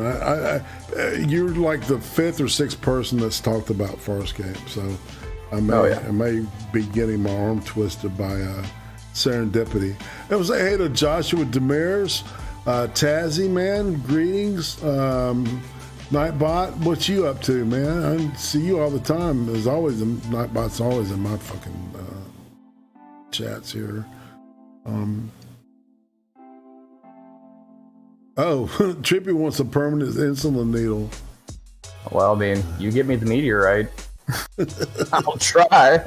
You're like the 5th or 6th person that's talked about Farscape, so I may be getting my arm twisted by Serendipity. It was hey to Joshua Demers, Tazzy, man, greetings. Nightbot, what you up to, man? I see you all the time. There's always Nightbot's always in my fucking chats here. Oh, Trippy wants a permanent insulin needle. Well, I mean, you give me the meteorite, I'll try.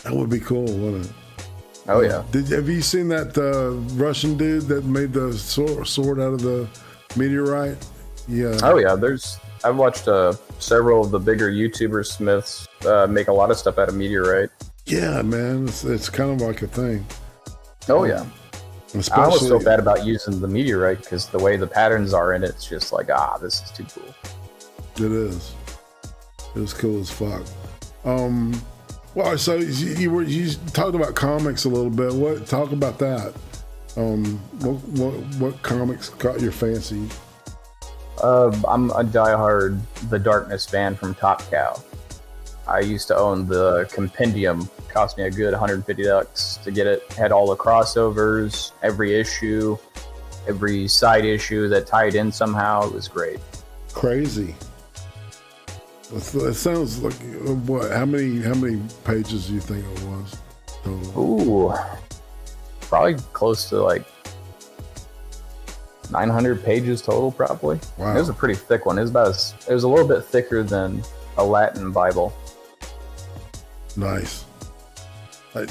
That would be cool, wouldn't it? Oh yeah. Have you seen that Russian dude that made the sword out of the meteorite? Yeah. Oh yeah. I've watched several of the bigger YouTuber smiths make a lot of stuff out of meteorite. Yeah, man, it's kind of like a thing. Oh yeah. I almost feel bad about using the meteorite because the way the patterns are in it, it's just like, this is too cool. It is. It's cool as fuck. Well, so you talked about comics a little bit. Talk about that. What comics caught your fancy? I'm a diehard The Darkness fan from Top Cow. I used to own the compendium. Cost me a good $150 to get it. Had all the crossovers, every issue, every side issue that tied in somehow. It was great. Crazy. It sounds like what? How many pages do you think it was total? Ooh, probably close to like 900 pages total. Probably. Wow. It was a pretty thick one. It was a little bit thicker than a Latin Bible. Nice. Do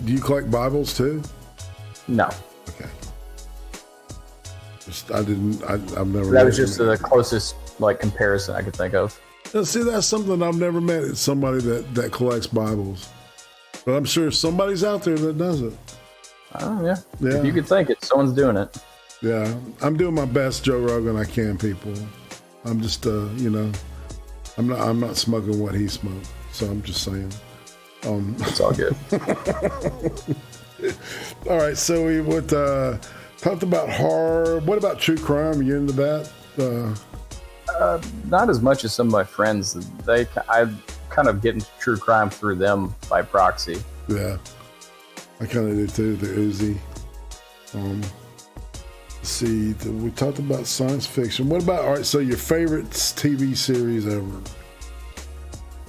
you collect Bibles too? No. Okay. I've never. That was just the closest comparison I could think of. Now, see, that's something I've never met. It's somebody that collects Bibles, but I'm sure somebody's out there that does it. Oh yeah. If you could think it, someone's doing it. Yeah, I'm doing my best, Joe Rogan. I can, people. I'm just, I'm not smoking what he smoked. So I'm just saying. It's all good. All right, so we talked about horror. What about true crime? Are you into that? Not as much as some of my friends. I kind of get into true crime through them by proxy. Yeah, I kind of do too. The Uzi. Let's see, we talked about science fiction. What about, all right, so your favorite TV series ever?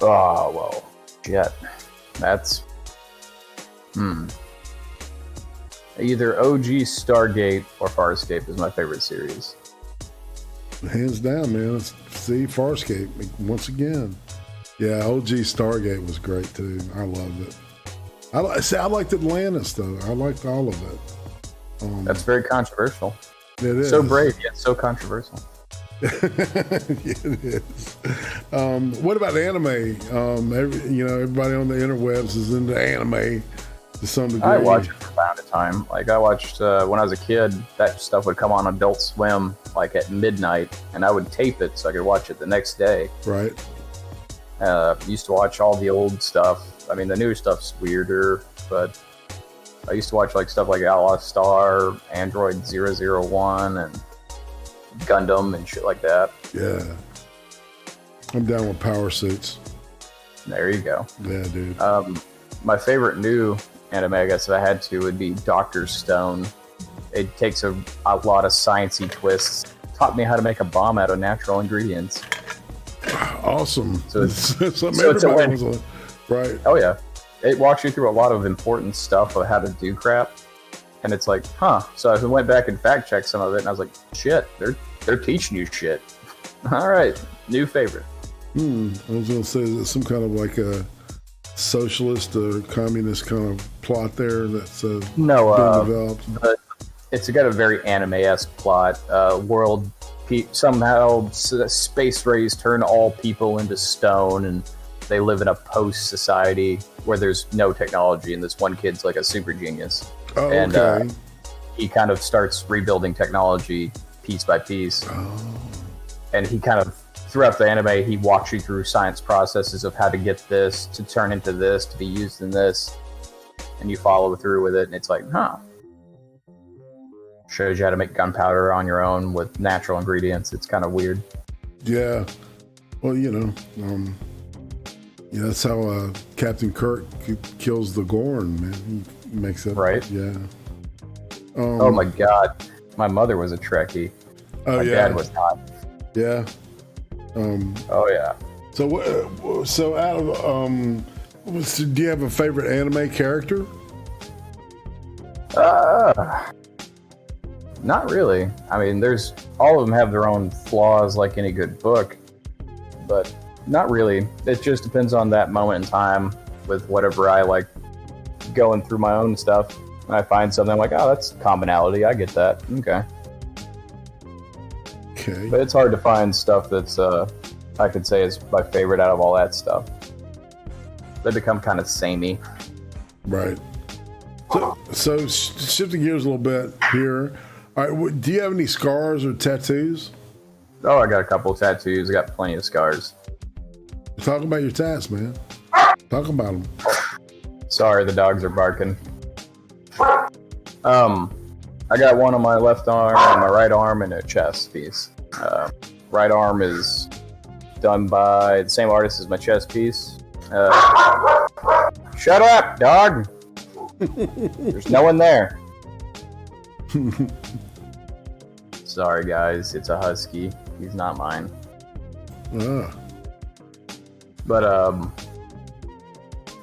Oh, well, shit. That's either OG Stargate or Farscape is my favorite series. Hands down, man. See, Farscape once again. Yeah, OG Stargate was great too. I loved it. I liked Atlantis though. I liked all of it. That's very controversial. It is so brave yet so controversial. Yeah, it is. What about anime? Everybody on the interwebs is into anime to some degree. I watch it from time to time. I watched when I was a kid. That stuff would come on Adult Swim at midnight, and I would tape it so I could watch it the next day. Right. Used to watch all the old stuff. I mean, the new stuff's weirder, but I used to watch stuff like Outlaw Star, Android 001, and Gundam and shit like that. Yeah. I'm down with power suits. There you go. Yeah, dude. My favorite new anime, I guess if I had to, would be Dr. Stone. It takes a lot of sciencey twists. Taught me how to make a bomb out of natural ingredients. Awesome. So it's right. Oh yeah. It walks you through a lot of important stuff of how to do crap. And it's like, So I went back and fact checked some of it, and I was like, shit, they're teaching you shit. All right, new favorite. I was gonna say, is it some kind of a socialist or communist kind of plot there that's being developed? But it's got a very anime-esque plot. Somehow space rays turn all people into stone, and they live in a post-society where there's no technology, and this one kid's a super genius. Oh, and okay. He kind of starts rebuilding technology piece by piece. Oh. And he kind of, throughout the anime, he walks you through science processes of how to get this to turn into this, to be used in this. And you follow through with it, and it's like, shows you how to make gunpowder on your own with natural ingredients. It's kind of weird. Yeah. Well, that's how Captain Kirk kills the Gorn, man. makes it right. Yeah. Oh my God, my mother was a Trekkie. Oh My yeah. dad was not. Yeah. Oh yeah. So out of do you have a favorite anime character? Not really. I mean, there's all of them have their own flaws, like any good book, but not really. It just depends on that moment in time with whatever I like going through my own stuff. And I find something I'm like, oh, that's commonality. I get that. Okay. Okay. But it's hard to find stuff that's I could say is my favorite out of all that stuff. They become kind of samey. Right. So shifting gears a little bit here. All right, do you have any scars or tattoos? Oh, I got a couple of tattoos. I got plenty of scars. Talk about your tats, man. Talk about them. Sorry, the dogs are barking. I got one on my left arm, on my right arm, and a chest piece. Right arm is done by the same artist as my chest piece. Shut up, dog! There's no one there. Sorry, guys. It's a husky. He's not mine. But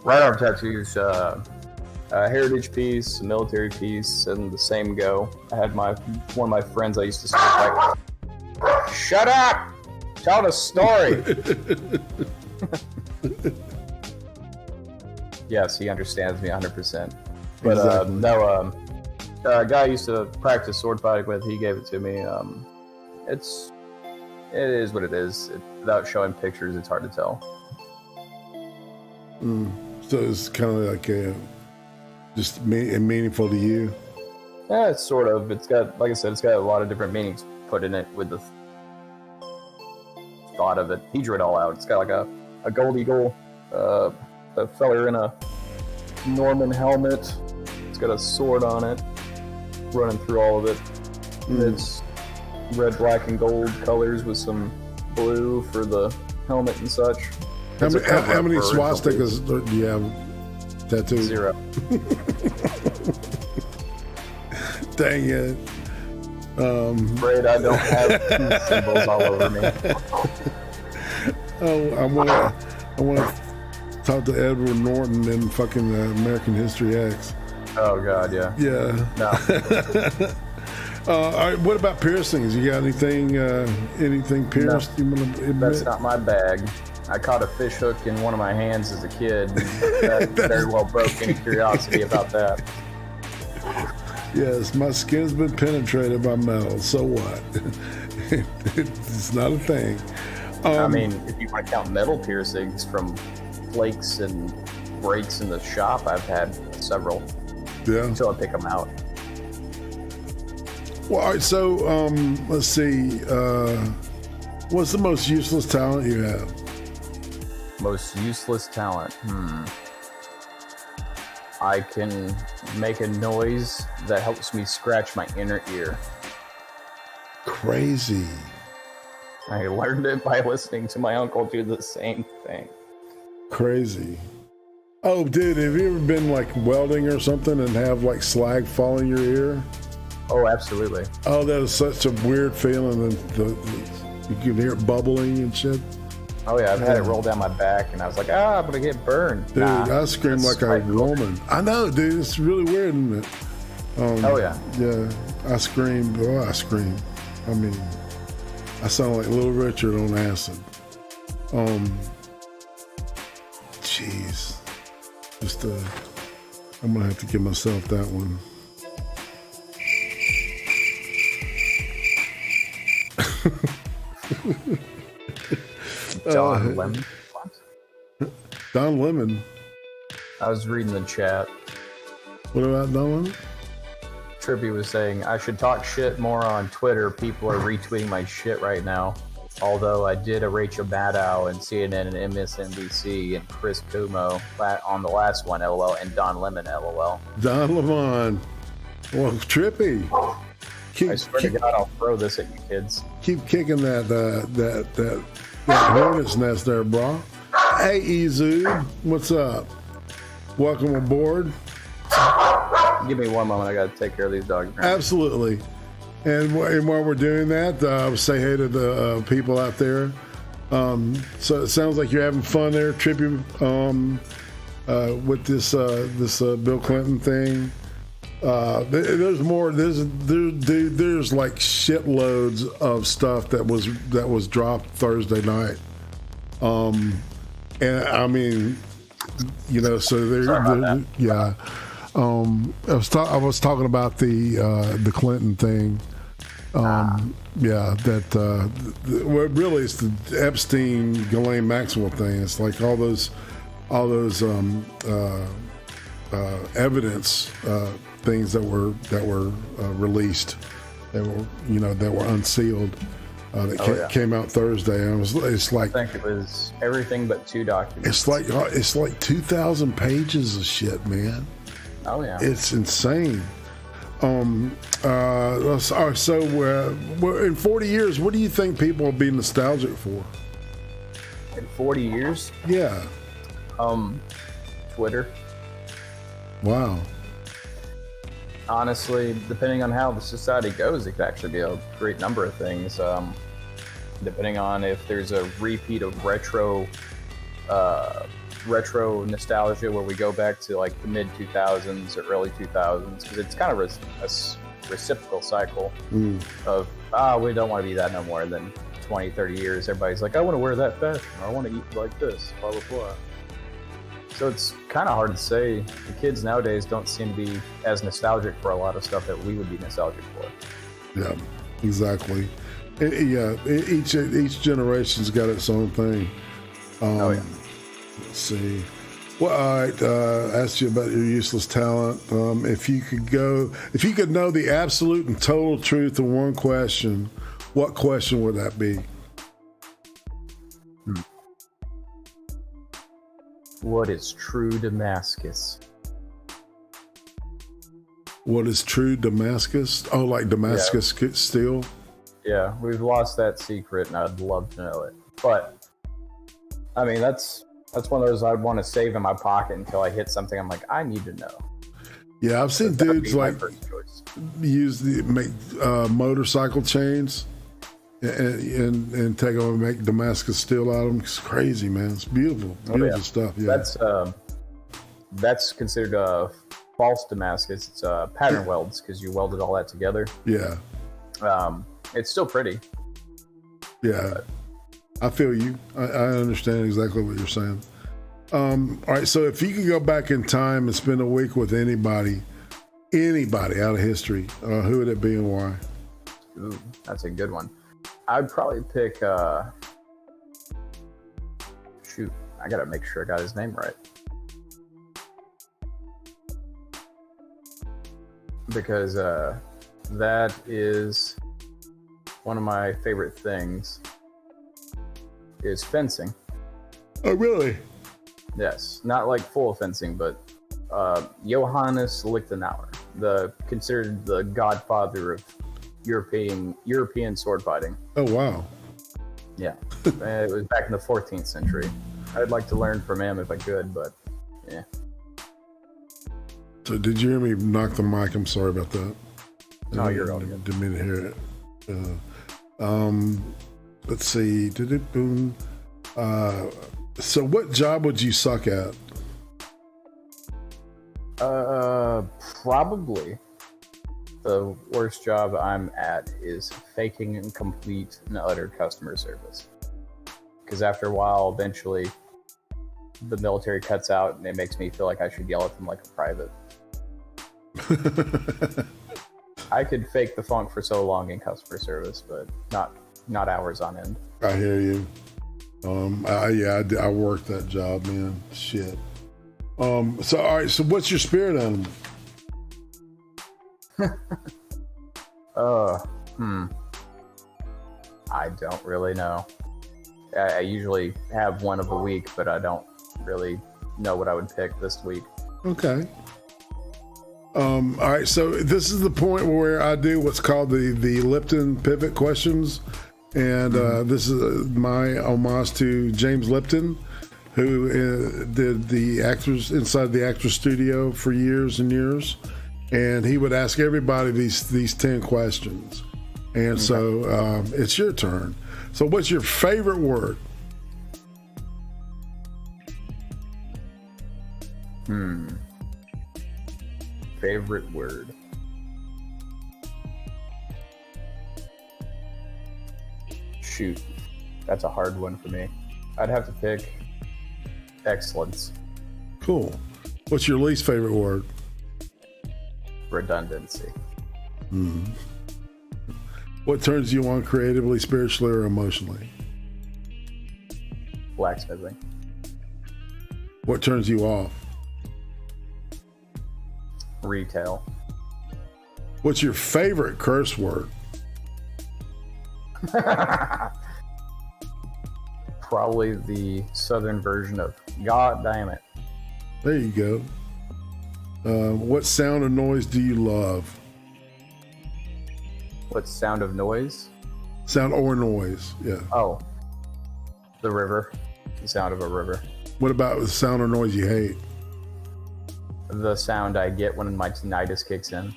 right arm tattoos, a heritage piece, a military piece, and the same go. I had one of my friends I used to speak like, shut up! Tell the story. Yes, he understands me 100%. But Exactly. no, a guy I used to practice sword fighting with, he gave it to me. It is what it is. Without showing pictures, it's hard to tell. So it's kind of like just meaningful to you. Yeah, it's sort of. It's got, like I said, it's got a lot of different meanings put in it with the thought of it. He drew it all out. It's got like a gold eagle, a feller in a Norman helmet. It's got a sword on it, running through all of it. It's red, black, and gold colors with some blue for the helmet and such. How many swastikas do you have tattooed? 0. Dang it. Afraid I don't have two symbols all over me. Oh, I want to talk to Edward Norton in fucking American History X. Oh God, yeah. Yeah. No. All right, what about piercings? You got anything pierced? No, you want to admit? that's not my bag. I caught a fish hook in one of my hands as a kid. That very well broke any curiosity about that. Yes, my skin's been penetrated by metal. So what? It's not a thing. I mean, if you want to count metal piercings from flakes and breaks in the shop, I've had several. Yeah. Until I pick them out. Well, all right, so let's see. What's the most useless talent you have? Most useless talent. I can make a noise that helps me scratch my inner ear. Crazy. I learned it by listening to my uncle do the same thing. Crazy. Oh, dude, have you ever been like welding or something and have like slag fall in your ear? Oh, absolutely. Oh, that is such a weird feeling. You can hear it bubbling and shit. Oh yeah, I've had it roll down my back, and I was like, I'm gonna get burned. Dude, I scream like a woman. I know, dude. It's really weird, isn't it? Oh yeah. Yeah, I scream. Oh, I scream. I mean, I sound like Little Richard on acid. Jeez. Just I'm gonna have to give myself that one. Don Lemon. What? Don Lemon. I was reading the chat. What about Don Lemon? Trippy was saying, I should talk shit more on Twitter. People are retweeting my shit right now. Although I did a Rachel Maddow and CNN and MSNBC and Chris Cuomo on the last one, LOL, and Don Lemon, LOL. Don Lemon. Well, Trippy. I swear to God, I'll throw this at you kids. Keep kicking that hornet's nest there, bro. Hey, Izu, what's up? Welcome aboard. Give me one moment. I got to take care of these dogs. Absolutely. And while we're doing that, say hey to the people out there. So it sounds like you're having fun there, Trippy, with this Bill Clinton thing. There's more. There's like shitloads of stuff that was dropped Thursday night. And I mean, you know, so there, yeah. I was talking about the Clinton thing. Yeah, that well, really it's the Epstein, Ghislaine Maxwell thing. It's like all those evidence things that were released, that were unsealed. Came out Thursday. And it's like, I think it was everything but 2 documents. It's like 2,000 pages of shit, man. Oh yeah, it's insane. So in 40 years, what do you think people will be nostalgic for? In 40 years? Yeah. Twitter. Wow. Honestly, depending on how the society goes, it could actually be a great number of things. Depending on if there's a repeat of retro nostalgia where we go back to like the mid 2000s or early 2000s, because it's kind of a reciprocal cycle of we don't want to be that no more. And then 20, 30 years, everybody's like, I want to wear that fashion, or I want to eat like this, blah blah blah. So it's kind of hard to say. The kids nowadays don't seem to be as nostalgic for a lot of stuff that we would be nostalgic for. Yeah, exactly. Each generation's got its own thing. Let's see. Well, all right. Asked you about your useless talent. If you could know the absolute and total truth of one question, what question would that be? What is true Damascus? What is true Damascus? Oh, like Damascus steel? Yeah, we've lost that secret, and I'd love to know it. But I mean, that's one of those I'd want to save in my pocket until I hit something I'm like, I need to know. Yeah, I've seen dudes like make motorcycle chains and take them and make Damascus steel out of them. It's crazy, man. It's beautiful stuff. Yeah, that's considered false Damascus. It's pattern welds because you welded all that together. Yeah. It's still pretty. Yeah, I feel you. I understand exactly what you're saying. All right, so if you could go back in time and spend a week with anybody out of history, who would it be and why? Ooh, that's a good one. I'd probably pick. Shoot, I gotta make sure I got his name right. Because that is one of my favorite things is fencing. Oh, really? Yes, not like full fencing, but Johannes Lichtenauer, considered the godfather of European sword fighting. Oh, wow. Yeah, it was back in the 14th century. I'd like to learn from him if I could, but yeah. So did you hear me knock the mic? I'm sorry about that. No, you're all good. Didn't mean to hear it. Let's see. Boom. So what job would you suck at? Probably the worst job I'm at is faking and complete and utter customer service. Because after a while, eventually, the military cuts out and it makes me feel like I should yell at them like a private. I could fake the funk for so long in customer service, but not hours on end. I hear you. I worked that job, man. Shit. So all right. So what's your spirit animal? I don't really know. I usually have one of a week, but I don't really know what I would pick this week. Okay. All right, so this is the point where I do what's called the Lipton pivot questions, and this is my homage to James Lipton, who did the actors inside the actor studio for years and years, and he would ask everybody these 10 questions. And so it's your turn. So what's your favorite word? Favorite word. Shoot, that's a hard one for me. I'd have to pick excellence. Cool. What's your least favorite word? Redundancy. What turns you on creatively, spiritually, or emotionally? Blacksmithing. What turns you off? Retail. What's your favorite curse word? Probably the southern version of God damn it. There you go. What sound or noise do you love? What sound of noise? Sound or noise, yeah. Oh, the river. The sound of a river. What about the sound or noise you hate? The sound I get when my tinnitus kicks in.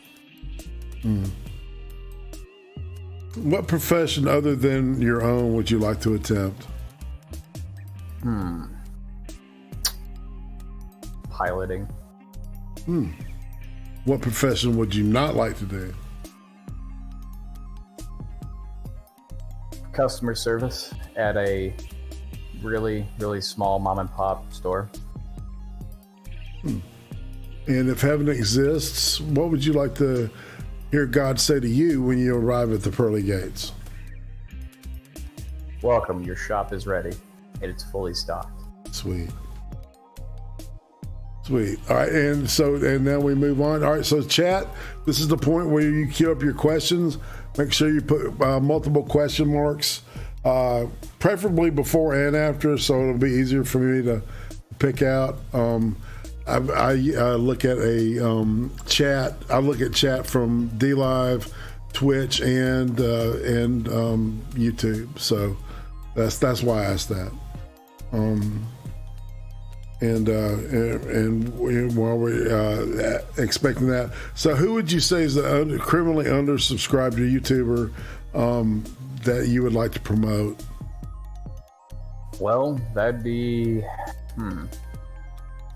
What profession other than your own would you like to attempt? Piloting. What profession would you not like to do? Customer service at a really, really small mom and pop store. And if heaven exists, what would you like to hear God say to you when you arrive at the pearly gates? Welcome, your shop is ready, and it's fully stocked. Sweet. All right, and now we move on. All right, so chat, this is the point where you queue up your questions. Make sure you put multiple question marks, preferably before and after, so it'll be easier for me to pick out. I look at a chat. I look at chat from DLive, Twitch, and YouTube. So that's why I asked that. And while we're expecting that, so who would you say is the criminally undersubscribed YouTuber that you would like to promote? Well, that'd be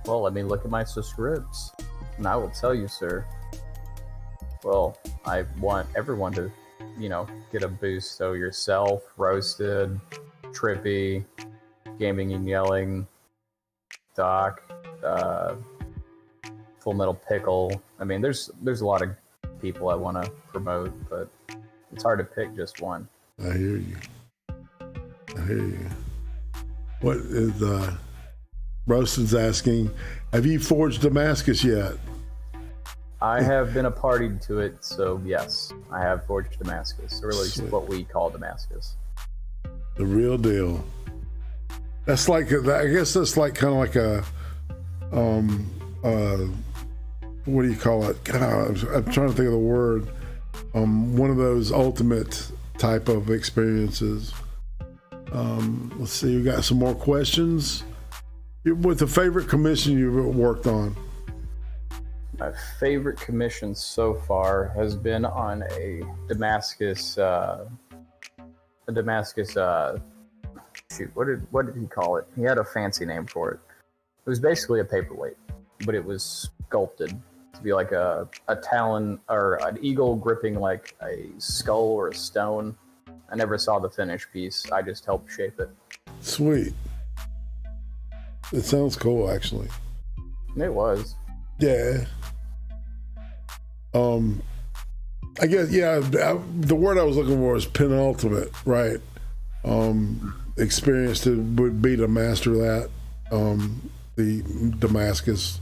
Well, let me look at my subscripts, and I will tell you, sir. Well, I want everyone to, get a boost. So yourself, Roasted, Trippy, Gaming and Yelling, Doc, Full Metal Pickle. I mean, there's a lot of people I want to promote, but it's hard to pick just one. I hear you. What is Roaston's asking, have you forged Damascus yet? I have been a party to it, so yes, I have forged Damascus, or at least what we call Damascus. The real deal. That's like, I guess that's like kind of like a, what do you call it? God, I'm trying to think of the word. One of those ultimate type of experiences. Let's see, we got some more questions. With the favorite commission you've worked on? My favorite commission so far has been on a Damascus. Shoot, what did he call it? He had a fancy name for it. It was basically a paperweight, but it was sculpted to be like a talon or an eagle gripping like a skull or a stone. I never saw the finished piece. I just helped shape it. Sweet. It sounds cool, actually. It was. Yeah. I guess, yeah, the word I was looking for is penultimate, right? Experience would be to master that, the Damascus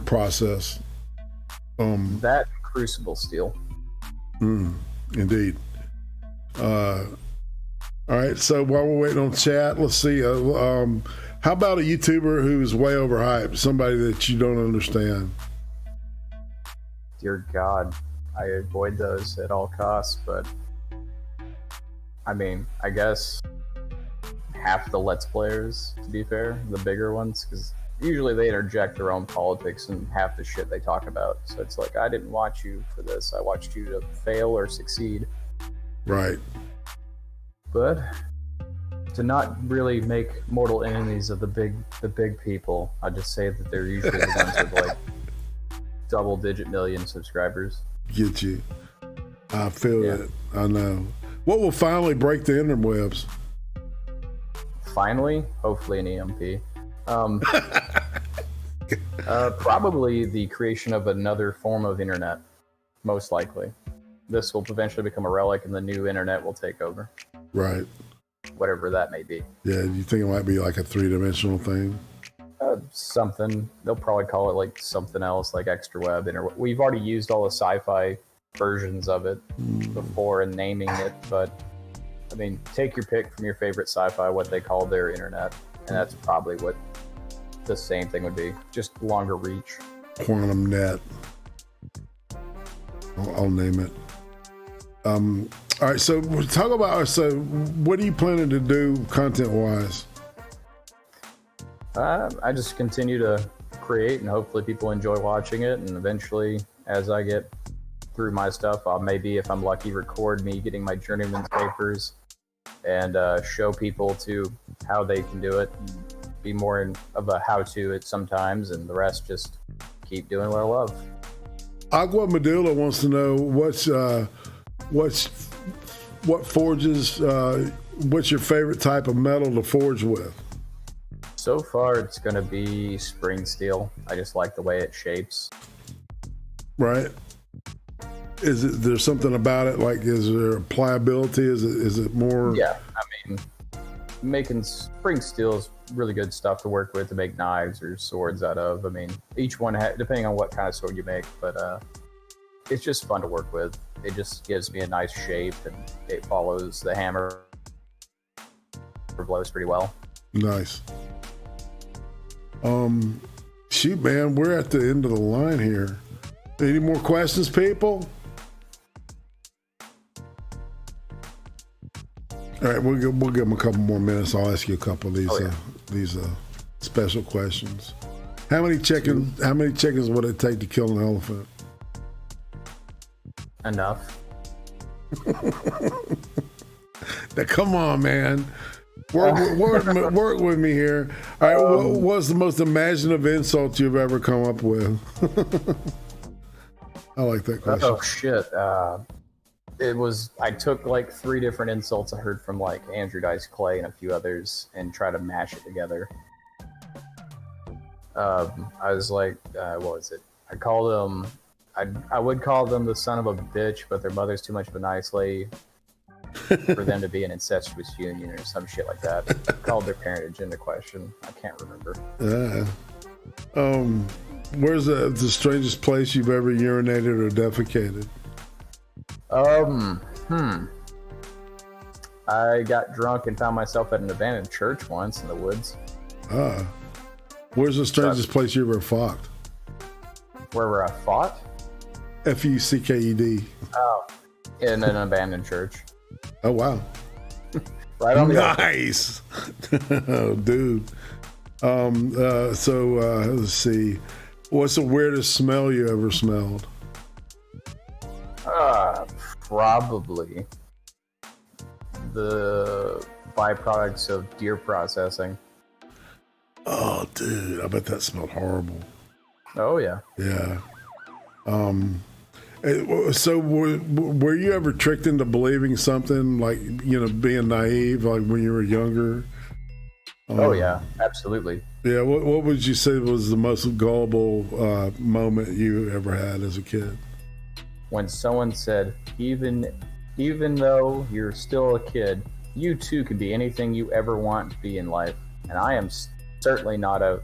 process. That crucible steel. Indeed. All right, so while we're waiting on chat, let's see. How about a YouTuber who's way overhyped? Somebody that you don't understand? Dear God, I avoid those at all costs, but I mean, I guess half the Let's Players, to be fair, the bigger ones, because usually they interject their own politics in half the shit they talk about. So it's like, I didn't watch you for this. I watched you to fail or succeed. Right. But to not really make mortal enemies of the big people, I just say that they're usually the ones with like double-digit million subscribers. Get you. I feel it. I know. What will finally break the interwebs? Finally, hopefully an EMP. Probably the creation of another form of internet, most likely. This will eventually become a relic and the new internet will take over. Right. Whatever that may be. Yeah, you think it might be like a 3-dimensional thing? Something. They'll probably call it like something else, like extra web. We've already used all the sci-fi versions of it before and naming it, but I mean, take your pick from your favorite sci-fi, what they call their internet, and that's probably what the same thing would be, just longer reach. Quantum net. I'll name it. All right, so talk about, so what are you planning to do content-wise? I just continue to create, and hopefully people enjoy watching it, and eventually, as I get through my stuff, I'll maybe, if I'm lucky, record me getting my journeyman's papers and show people to how they can do it, and be more of a how-to it sometimes, and the rest just keep doing what I love. Agua Medulla wants to know what forges, what's your favorite type of metal to forge with? So far, it's going to be spring steel. I just like the way it shapes. Right. There's something about it? Like, is there pliability? Is it more? Yeah, I mean, making spring steel is really good stuff to work with to make knives or swords out of. I mean, each one, depending on what kind of sword you make, but it's just fun to work with. It just gives me a nice shape, and it follows the hammer blows pretty well. Nice. Shoot, man, we're at the end of the line here. Any more questions, people? All right, we'll give them a couple more minutes. I'll ask you a couple of these special questions. How many chickens would it take to kill an elephant? Enough. Now, come on, man. Work with me here. All right, what was the most imaginative insult you've ever come up with? I like that question. Oh shit! I took like 3 different insults I heard from like Andrew Dice Clay and a few others, and try to mash it together. I was like, what was it? I called them. I would call them the son of a bitch, but their mother's too much of a nice lady for them to be an incestuous union or some shit like that. Called their parentage into question. I can't remember. Where's the strangest place you've ever urinated or defecated? I got drunk and found myself at an abandoned church once in the woods. Where's the strangest place you ever fucked? Where I fought? F-U-C-K-E-D. Oh, in an abandoned church. Oh, wow. Right on the nice. Oh, dude. Let's see. What's the weirdest smell you ever smelled? Probably the byproducts of deer processing. Oh, dude, I bet that smelled horrible. Oh, yeah. Yeah. So were you ever tricked into believing something, like, being naive, like when you were younger? Oh, yeah, absolutely. Yeah, what would you say was the most gullible moment you ever had as a kid? When someone said, even though you're still a kid, you too can be anything you ever want to be in life. And I am certainly not a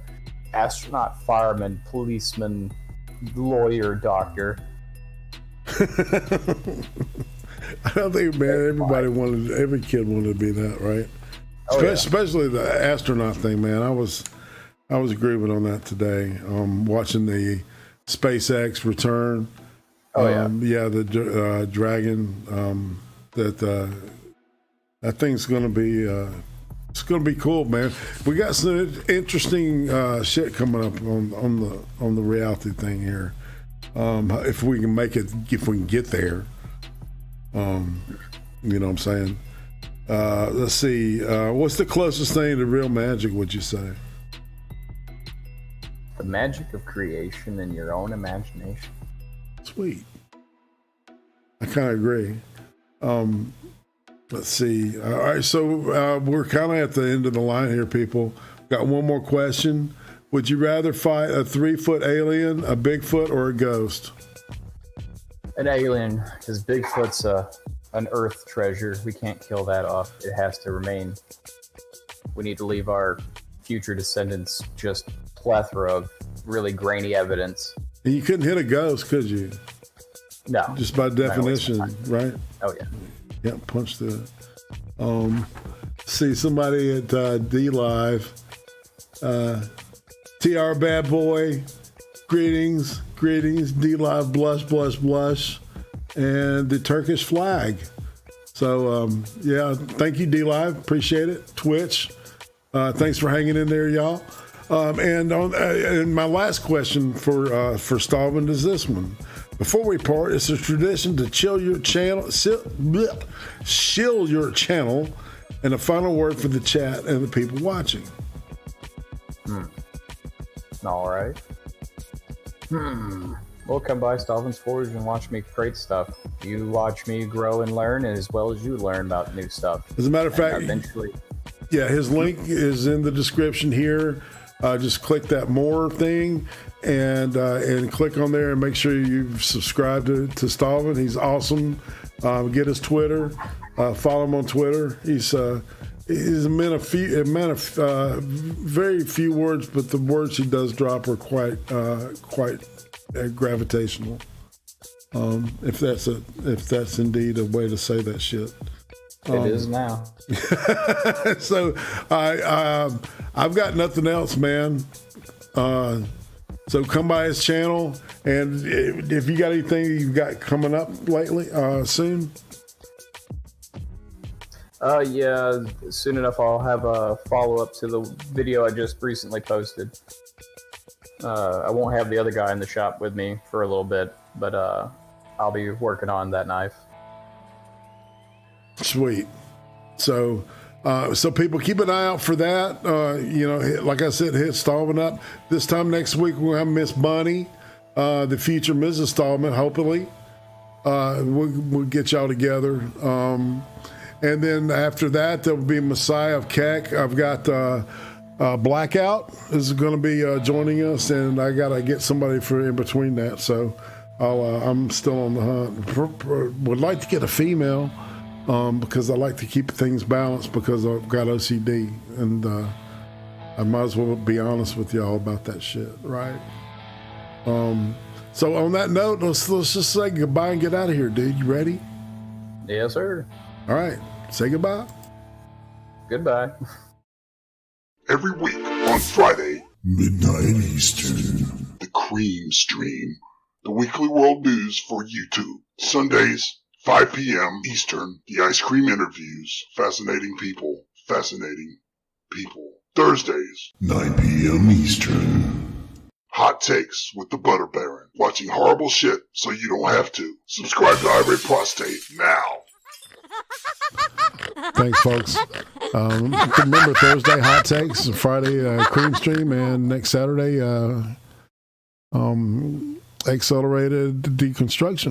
astronaut, fireman, policeman, lawyer, doctor. I don't think, man, every kid wanted to be that, right? Especially the astronaut thing, man. I was grieving on that today. Watching the SpaceX return. The Dragon. That thing's going to be It's going to be cool, man. We got some interesting shit coming up on the reality thing here. If we can make it, if we can get there. You know what I'm saying? Let's see. What's the closest thing to real magic, would you say? The magic of creation in your own imagination. Sweet. I kind of agree. Let's see. All right, so we're kind of at the end of the line here, people. Got one more question. Would you rather fight a 3-foot alien, a Bigfoot, or a ghost? An alien, because Bigfoot's an Earth treasure. We can't kill that off. It has to remain. We need to leave our future descendants just plethora of really grainy evidence. And you couldn't hit a ghost, could you? No. Just by definition, right? Oh, yeah. Yeah, punch the. See somebody at D Live. TR Bad Boy, greetings, D Live, blush, and the Turkish flag. So yeah, thank you, D Live, appreciate it. Twitch, thanks for hanging in there, y'all. And my last question for Stalvind is this one. Before we part, it's a tradition to shill your channel, and a final word for the chat and the people watching. All right. Well, come by Stalvind's Forge and watch me create stuff. You watch me grow and learn, as well as you learn about new stuff. As a matter of fact, eventually, yeah, his link is in the description here. Just click that more thing and click on there and make sure you subscribe to Stalvind. He's awesome. Get his Twitter. Follow him on Twitter. He's a man of very few words, but the words he does drop are quite gravitational. If that's indeed a way to say that shit. It is now. So I've got nothing else, man. So come by his channel, and if you got anything you've got coming up lately, soon. Yeah, soon enough I'll have a follow-up to the video I just recently posted. I won't have the other guy in the shop with me for a little bit, but I'll be working on that knife. Sweet. So people keep an eye out for that. Like I said, hit Stalvind up. This time next week we'll have Miss Bunny, the future Mrs. Stalvind, hopefully. We'll get y'all together. And then after that, there will be Messiah of Keck. I've got Blackout is going to be joining us, and I got to get somebody for in between that. So I'm still on the hunt. Would like to get a female because I like to keep things balanced because I've got OCD, and I might as well be honest with y'all about that shit, right? So on that note, let's just say goodbye and get out of here, dude. You ready? Yes, sir. All right. Say goodbye. Goodbye. Every week on Friday, midnight Eastern, the Creem stream, the weekly world news for YouTube. Sundays, 5 p.m. Eastern, the ice cream interviews. Fascinating people, fascinating people. Thursdays, 9 p.m. Eastern. Hot takes with the Butter Baron. Watching horrible shit so you don't have to. Subscribe to Irate Prostate now. Thanks, folks. Remember, Thursday, Hot Takes, Friday, Creem Stream, and next Saturday, Accelerated Deconstruction.